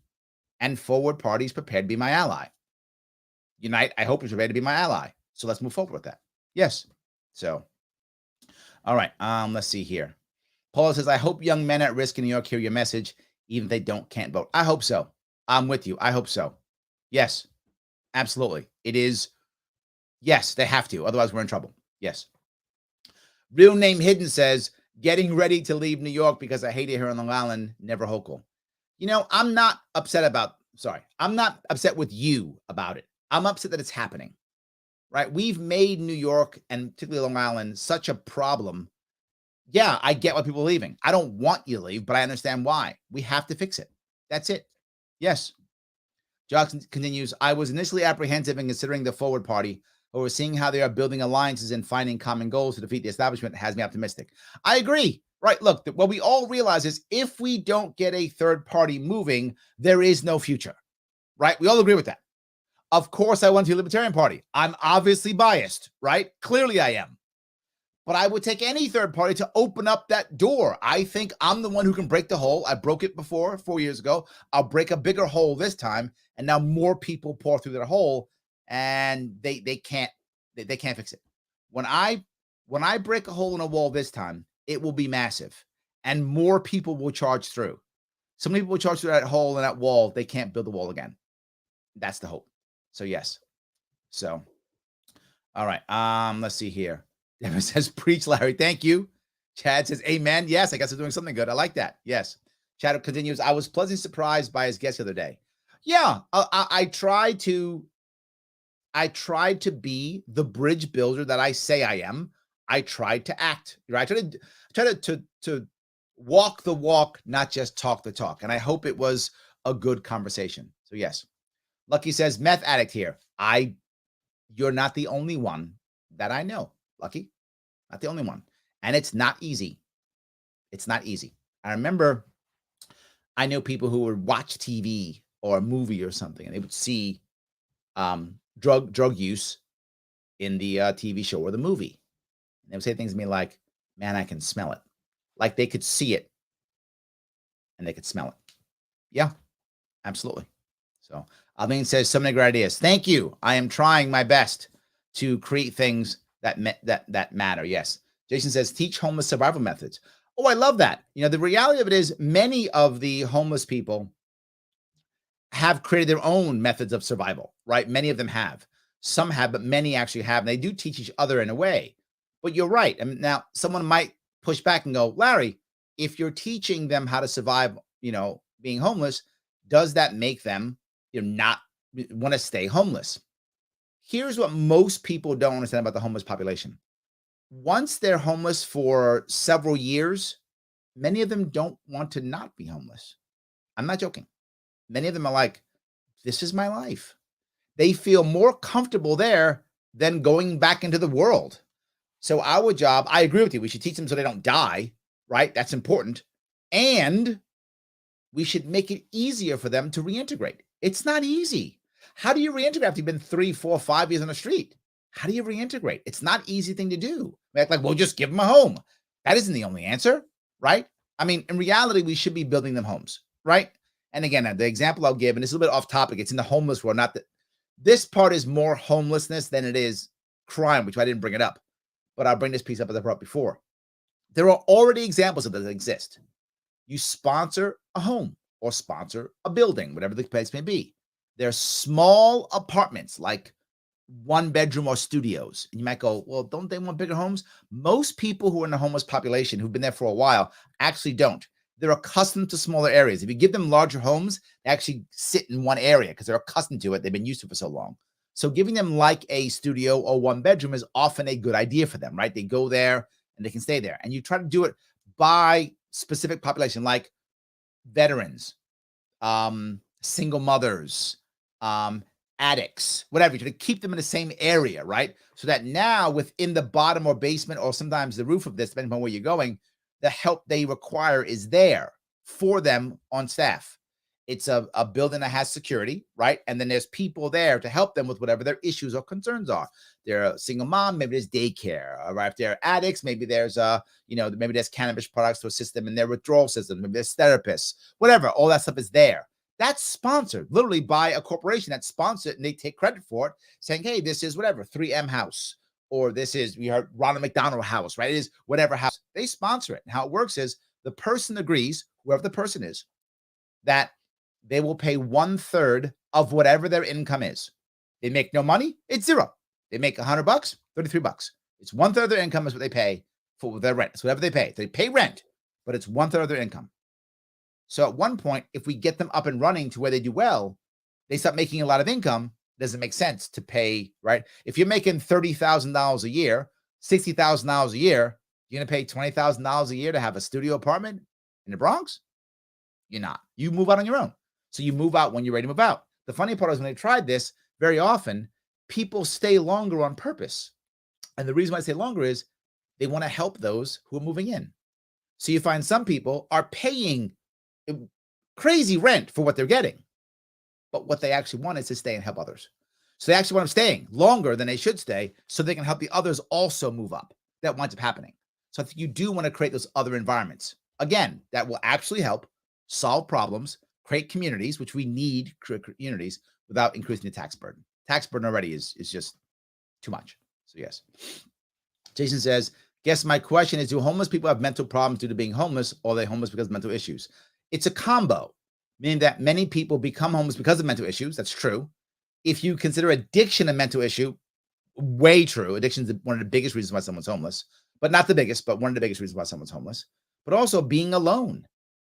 And Forward Party is prepared to be my ally. Unite, I hope, is prepared to be my ally. So let's move forward with that. Yes. So, all right. Let's see here. Paula says, I hope young men at risk in New York hear your message, even if they can't vote. I hope so. I'm with you. I hope so. Yes, absolutely. It is. Yes, they have to. Otherwise, we're in trouble. Yes. Real Name Hidden says, getting ready to leave New York because I hate it here on Long Island. Never Hochul. I'm not upset I'm not upset with you about it. I'm upset that it's happening, right? We've made New York and particularly Long Island such a problem. Yeah, I get why people are leaving. I don't want you to leave, but I understand why. We have to fix it. That's it. Yes. Johnson continues, I was initially apprehensive in considering the Forward Party, but we're seeing how they are building alliances and finding common goals to defeat the establishment has me optimistic. I agree. Right. Look, what we all realize is if we don't get a third party moving, there is no future. Right. We all agree with that. Of course, I want the Libertarian Party. I'm obviously biased, right? Clearly I am. But I would take any third party to open up that door. I think I'm the one who can break the hole. I broke it before 4 years ago. I'll break a bigger hole this time. And now more people pour through that hole and they can't fix it. When I break a hole in a wall this time, it will be massive and more people will charge through. Some people will charge through that hole and that wall. They can't build the wall again. That's the hope. So yes. So, all right. Let's see here. Devin says, preach, Larry. Thank you. Chad says, amen. Yes, I guess I'm doing something good. I like that. Yes. Chad continues, I was pleasantly surprised by his guest the other day. Yeah, I tried to be the bridge builder that I say I am. I tried to act. Right? I tried to walk the walk, not just talk the talk. And I hope it was a good conversation. So yes. Lucky says, meth addict here. You're not the only one that I know. Lucky, not the only one. And it's not easy. It's not easy. I remember I know people who would watch TV or a movie or something, and they would see drug use in the TV show or the movie. And they would say things to me like, man, I can smell it. Like they could see it and they could smell it. Yeah, absolutely. So Alvin says, so many great ideas. Thank you. I am trying my best to create things that matter. Yes. Jason says, teach homeless survival methods. Oh, I love that. The reality of it is many of the homeless people have created their own methods of survival, right? Many of them have. Some have, but many actually have. And they do teach each other in a way. But you're right. I mean, now someone might push back and go, Larry, if you're teaching them how to survive, being homeless, does that make them, not want to stay homeless? Here's what most people don't understand about the homeless population. Once they're homeless for several years, many of them don't want to not be homeless. I'm not joking. Many of them are like, this is my life. They feel more comfortable there than going back into the world. So our job, I agree with you. We should teach them so they don't die, right? That's important. And we should make it easier for them to reintegrate. It's not easy. How do you reintegrate after you've been 3, 4, 5 years on the street? How do you reintegrate? It's not an easy thing to do. We act like, well, just give them a home. That isn't the only answer, right? I mean, in reality, we should be building them homes, right? And again, the example I'll give, and it's a little bit off topic, it's in the homeless world, not that this part is more homelessness than it is crime, which I didn't bring it up, but I'll bring this piece up as I brought before. There are already examples of that exist. You sponsor a home or sponsor a building, whatever the case may be. They're small apartments, like 1 bedroom or studios. And you might go, well, don't they want bigger homes? Most people who are in the homeless population who've been there for a while actually don't. They're accustomed to smaller areas. If you give them larger homes, they actually sit in one area because they're accustomed to it. They've been used to it for so long. So giving them like a studio or 1 bedroom is often a good idea for them, right? They go there and they can stay there. And you try to do it by specific population like veterans, single mothers, um, addicts, whatever, to keep them in the same area, right? So that now within the bottom or basement or sometimes the roof of this, depending on where you're going, the help they require is there for them on staff. It's a building that has security, right? And then there's people there to help them with whatever their issues or concerns are. They're a single mom, maybe there's daycare, right? If they're addicts, maybe there's maybe there's cannabis products to assist them in their withdrawal system, maybe there's therapists, whatever, all that stuff is there. That's sponsored literally by a corporation that's sponsored, and they take credit for it, saying, hey, this is whatever, 3M House, or this is, we heard Ronald McDonald House, right? It is whatever house. They sponsor it. And how it works is the person agrees, whoever the person is, that they will pay 1/3 of whatever their income is. They make no money, it's zero. They make $100, $33. It's 1/3 of their income is what they pay for their rent. It's whatever they pay. They pay rent, but it's 1/3 of their income. So at one point, if we get them up and running to where they do well, they start making a lot of income. It doesn't make sense to pay, right? If you're making $30,000 a year, $60,000 a year, you're going to pay $20,000 a year to have a studio apartment in the Bronx? You're not. You move out on your own. So you move out when you're ready to move out. The funny part is when they tried this, very often people stay longer on purpose. And the reason why I say longer is they want to help those who are moving in. So you find some people are paying crazy rent for what they're getting, but what they actually want is to stay and help others. So they actually want them staying longer than they should stay so they can help the others also move up. That winds up happening. So I think you do want to create those other environments. Again, that will actually help solve problems, create communities, which we need communities without increasing the tax burden. Tax burden already is just too much. So yes. Jason says, guess my question is, do homeless people have mental problems due to being homeless, or are they homeless because of mental issues? It's a combo, meaning that many people become homeless because of mental issues. That's true. If you consider addiction a mental issue, way true. Addiction is one of the biggest reasons why someone's homeless, but not the biggest, but one of the biggest reasons why someone's homeless. But also being alone.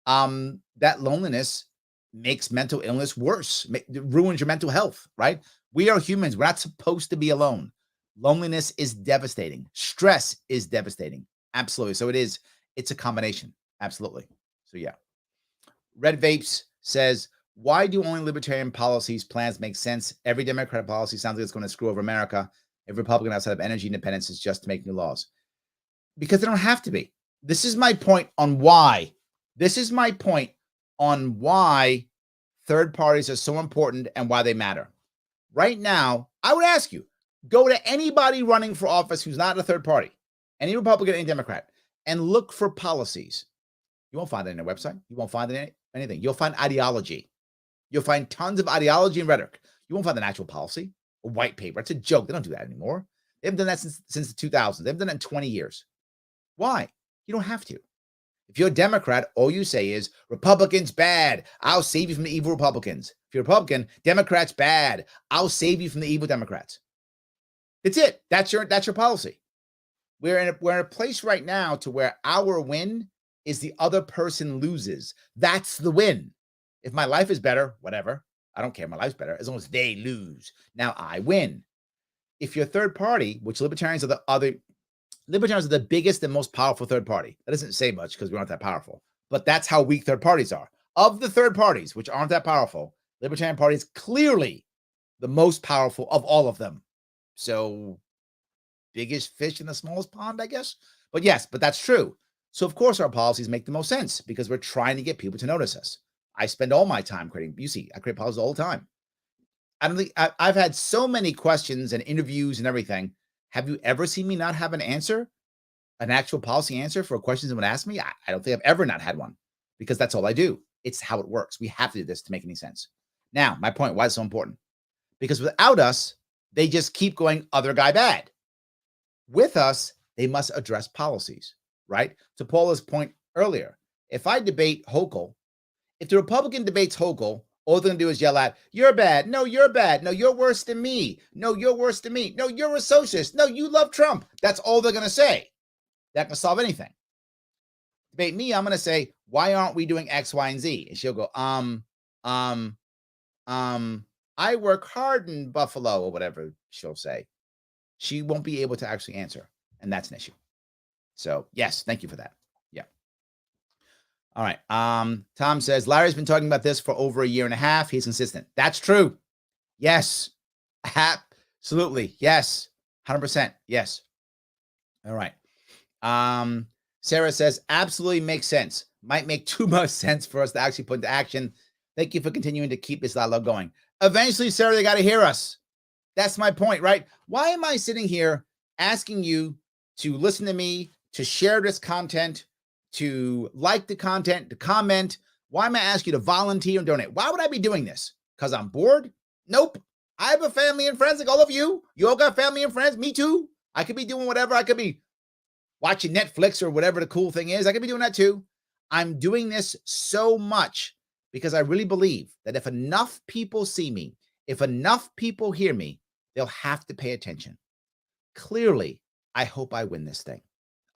That loneliness makes mental illness worse, ruins your mental health, right? We are humans. We're not supposed to be alone. Loneliness is devastating. Stress is devastating. Absolutely. So it's a combination. Absolutely. So yeah. Red Vapes says, why do only libertarian plans make sense? Every Democratic policy sounds like it's going to screw over America. Every Republican outside of energy independence is just to make new laws. Because they don't have to be. This is my point on why. Third parties are so important and why they matter. Right now, I would ask you, go to anybody running for office who's not a third party, any Republican, any Democrat, and look for policies. You won't find it in their website. You won't find it in anything. You'll find ideology. You'll find tons of ideology and rhetoric. You won't find an actual policy, a white paper. It's a joke. They don't do that anymore. They haven't done that since the 2000s. They've done it in 20 years. Why? You don't have to. If you're a Democrat, all you say is, Republicans bad. I'll save you from the evil Republicans. If you're a Republican, Democrats bad. I'll save you from the evil Democrats. That's it. That's your policy. We're in a place right now to where our win is the other person loses. That's the win. If my life is better, whatever. I don't care. My life's better as long as they lose. Now I win. If you're third party, which libertarians are the biggest and most powerful third party. That doesn't say much because we aren't that powerful, but that's how weak third parties are. Of the third parties, which aren't that powerful, Libertarian Party is clearly the most powerful of all of them. So biggest fish in the smallest pond, I guess. But yes, but that's true. So of course our policies make the most sense because we're trying to get people to notice us. I spend all my time creating, you see, I create policies all the time. I've had so many questions and interviews and everything. Have you ever seen me not have an answer, an actual policy answer for questions someone asked me? I don't think I've ever not had one because that's all I do. It's how it works. We have to do this to make any sense. Now, my point, why it's so important? Because without us, they just keep going other guy bad. With us, they must address policies, right? To Paula's point earlier, if I debate Hochul, if the Republican debates Hochul, all they're going to do is yell out, you're bad. No, you're bad. No, you're worse than me. No, you're worse than me. No, you're a socialist. No, you love Trump. That's all they're going to say. That can solve anything. Debate me, I'm going to say, why aren't we doing X, Y, and Z? And she'll go, I work hard in Buffalo or whatever she'll say. She won't be able to actually answer. And that's an issue. So yes, thank you for that. Yeah. All right. Tom says, Larry's been talking about this for over a year and a half. He's consistent. That's true. Yes. Absolutely. Yes. 100%. Yes. All right. Sarah says, absolutely makes sense. Might make too much sense for us to actually put into action. Thank you for continuing to keep this dialogue going. Eventually, Sarah, they got to hear us. That's my point, right? Why am I sitting here asking you to listen to me, to share this content, to like the content, to comment? Why am I asking you to volunteer and donate? Why would I be doing this? Because I'm bored? Nope. I have a family and friends like all of you. You all got family and friends. Me too. I could be doing whatever. I could be watching Netflix or whatever the cool thing is. I could be doing that too. I'm doing this so much because I really believe that if enough people see me, if enough people hear me, they'll have to pay attention. Clearly, I hope I win this thing.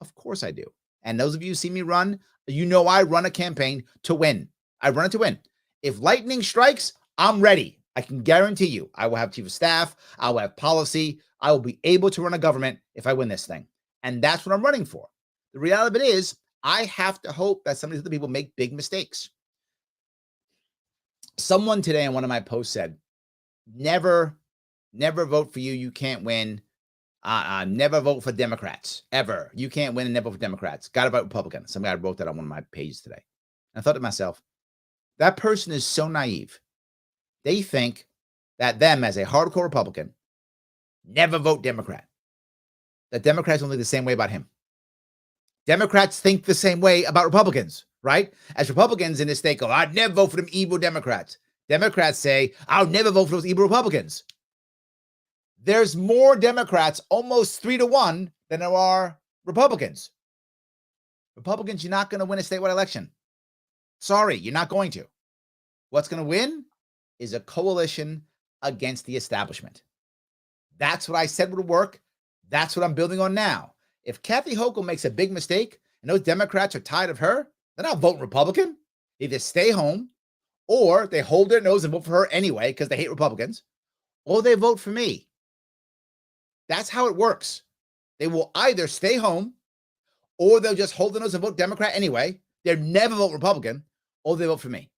Of course I do. And those of you who see me run, you know I run a campaign to win. I run it to win. If lightning strikes, I'm ready. I can guarantee you I will have chief of staff. I will have policy. I will be able to run a government if I win this thing. And that's what I'm running for. The reality of it is I have to hope that some of these other people make big mistakes. Someone today in one of my posts said, never vote for you. You can't win. Never vote for Democrats, ever. You can't win and never vote for Democrats. Got to vote Republican. Some guy wrote that on one of my pages today. And I thought to myself, that person is so naive. They think that them as a hardcore Republican, never vote Democrat. That Democrats don't think the same way about him. Democrats think the same way about Republicans, right? As Republicans in this state go, I'd never vote for them evil Democrats. Democrats say, I'll never vote for those evil Republicans. There's more Democrats, almost 3-1, than there are Republicans. Republicans, you're not going to win a statewide election. Sorry, you're not going to. What's going to win is a coalition against the establishment. That's what I said would work. That's what I'm building on now. If Kathy Hochul makes a big mistake and those Democrats are tired of her, then I'll vote Republican. Either stay home or they hold their nose and vote for her anyway because they hate Republicans, or they vote for me. That's how it works. They will either stay home or they'll just hold their nose and vote Democrat anyway. They'll never vote Republican, or they vote for me.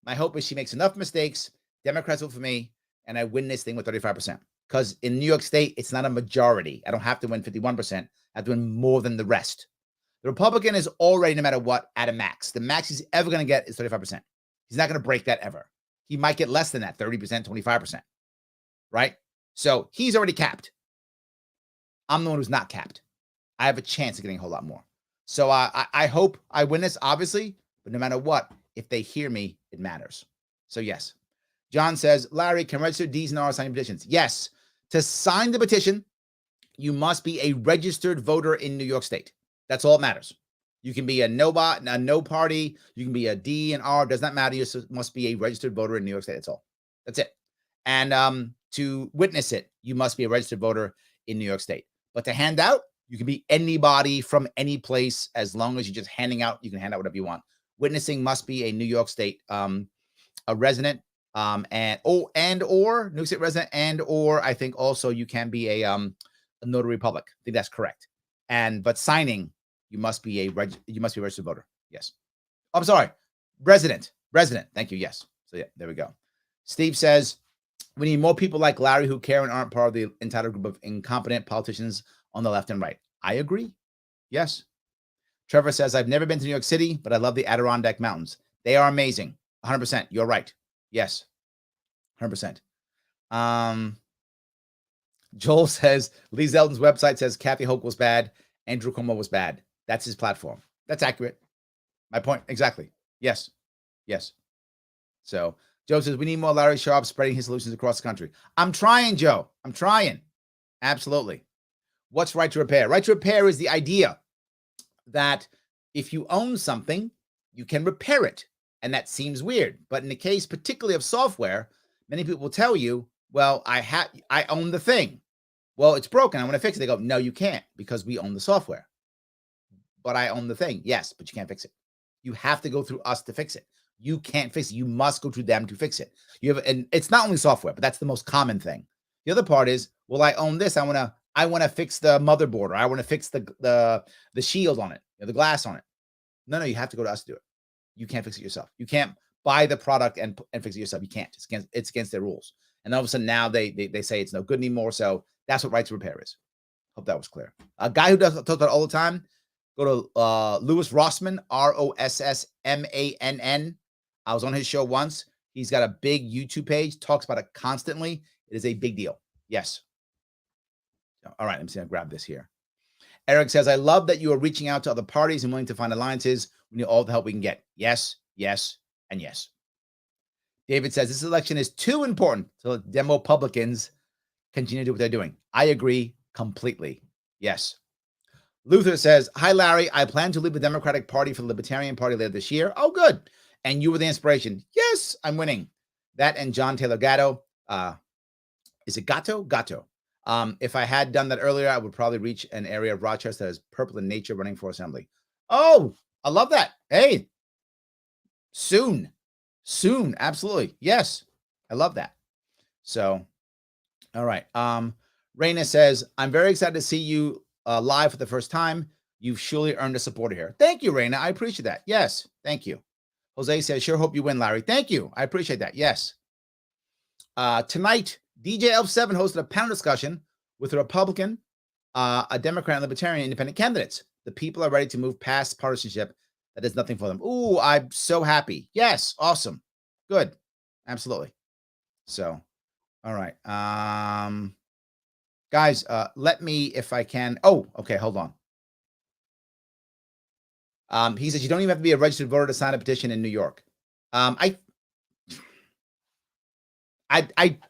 My hope is she makes enough mistakes, Democrats vote for me, and I win this thing with 35%. Because in New York State, it's not a majority. I don't have to win 51%. I have to win more than the rest. The Republican is already, no matter what, at a max. The max he's ever going to get is 35%. He's not going to break that ever. He might get less than that, 30%, 25%. Right? So he's already capped. I'm the one who's not capped. I have a chance of getting a whole lot more. So I hope I win this, obviously. But no matter what, if they hear me, it matters. So yes. John says, Larry, can registered Ds and Rs sign petitions? Yes. To sign the petition, you must be a registered voter in New York State. That's all that matters. You can be a no party. You can be a D and R. Does not matter. You must be a registered voter in New York State. That's all. That's it. And to witness it, you must be a registered voter in New York State. But to hand out, you can be anybody from any place. As long as you're just handing out, you can hand out whatever you want. Witnessing must be a New York State a resident. Or New York State resident, or I think also you can be a notary public. I think that's correct. But signing, you must be a registered voter. Yes. I'm sorry, resident. Thank you. Yes. So yeah, there we go. Steve says we need more people like Larry who care and aren't part of the entitled group of incompetent politicians on the left and right. I agree. Yes. Trevor says I've never been to New York City, but I love the Adirondack Mountains. They are amazing. 100%. You're right. Yes. 100%. Joel says Lee Zeldin's website says Kathy Hochul was bad. Andrew Cuomo was bad. That's his platform. That's accurate. My point. Exactly. Yes. So Joe says we need more Larry Sharpe spreading his solutions across the country. I'm trying, Joe. I'm trying. Absolutely. What's right to repair? Right to repair is the idea that if you own something, you can repair it. And that seems weird. But in the case particularly of software, many people will tell you, well, I own the thing. Well, it's broken. I want to fix it. They go, no, you can't because we own the software. But I own the thing. Yes, but you can't fix it. You have to go through us to fix it. You can't fix it. You must go through them to fix it. And it's not only software, but that's the most common thing. The other part is, well, I own this. I want to fix the motherboard, or I want to fix the shield on it, the glass on it. No, you have to go to us to do it. You can't fix it yourself. You can't buy the product and fix it yourself. You can't. It's against their rules. And all of a sudden now they say it's no good anymore. So that's what right to repair is. Hope that was clear. A guy who talks about all the time, go to Louis Rossmann, Rossmann. I was on his show once. He's got a big YouTube page, talks about it constantly. It is a big deal. Yes. All right, I'm just going to grab this here. Eric says, I love that you are reaching out to other parties and willing to find alliances. We need all the help we can get. Yes, yes, and yes. David says, this election is too important to let Demo-Publicans continue to do what they're doing. I agree completely. Yes. Luther says, hi, Larry. I plan to leave the Democratic Party for the Libertarian Party later this year. Oh, good. And you were the inspiration. Yes, I'm winning. That and John Taylor Gatto. Is it Gatto? Gatto. If I had done that earlier, I would probably reach an area of Rochester that is purple in nature running for assembly. Oh, I love that. Hey, soon. Absolutely. Yes. I love that. So, all right. Raina says, I'm very excited to see you live for the first time. You've surely earned a supporter here. Thank you, Raina. I appreciate that. Yes. Thank you. Jose says, sure hope you win, Larry. Thank you. I appreciate that. Yes. Tonight, DJ Elf7 hosted a panel discussion with a Republican, a Democrat, and Libertarian independent candidates. The people are ready to move past partisanship. That is nothing for them. Ooh, I'm so happy. Yes, awesome. Good. Absolutely. So, all right. Guys, let me, if I can. Oh, okay, hold on. He says you don't even have to be a registered voter to sign a petition in New York. I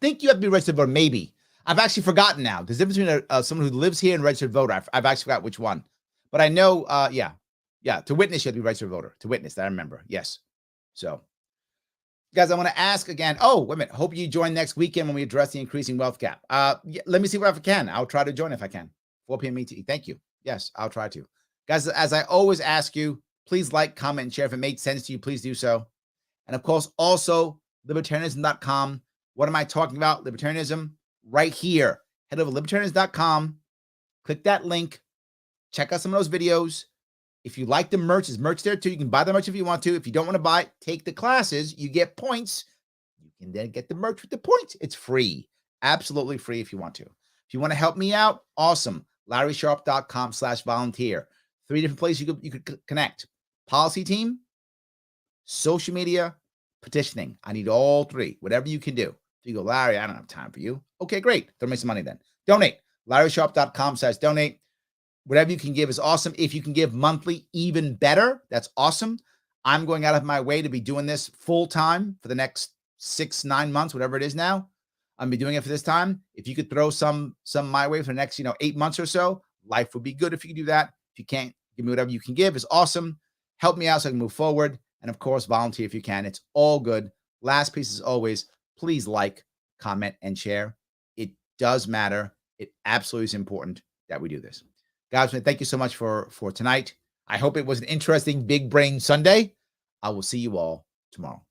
think you have to be a registered voter, maybe. I've actually forgotten now. There's a difference between someone who lives here and registered voter. I've actually forgot which one. But I know, yeah, to witness, you have to be a registered voter. To witness, I remember. Yes. So, guys, I want to ask again. Oh, wait a minute. Hope you join next weekend when we address the increasing wealth gap. Let me see what I can. I'll try to join if I can. 4 p.m. ET. Thank you. Yes, I'll try to. Guys, as I always ask you, please like, comment, and share. If it made sense to you, please do so. And of course, also, libertarianism.com. What am I talking about? Libertarianism right here. Head over to libertarianism.com. Click that link. Check out some of those videos. If you like the merch, there's merch there too. You can buy the merch if you want to. If you don't want to buy it, take the classes. You get points. You can then get the merch with the points. It's free. Absolutely free if you want to. If you want to help me out, awesome. LarrySharpe.com/volunteer. 3 different places you could connect. Policy team, social media, petitioning. I need all 3. Whatever you can do. If you go, Larry, I don't have time for you. Okay, great. Throw me some money then. Donate. LarrySharpe.com/donate. Whatever you can give is awesome. If you can give monthly, even better. That's awesome. I'm going out of my way to be doing this full time for the next 6-9 months, whatever it is now. I'm gonna be doing it for this time. If you could throw some my way for the next 8 months or so, life would be good if you could do that. If you can't, give me whatever you can give is awesome. Help me out so I can move forward. And of course, volunteer if you can. It's all good. Last piece is always, please like, comment, and share. It does matter. It absolutely is important that we do this. Guys, thank you so much for tonight. I hope it was an interesting Big Brain Sunday. I will see you all tomorrow.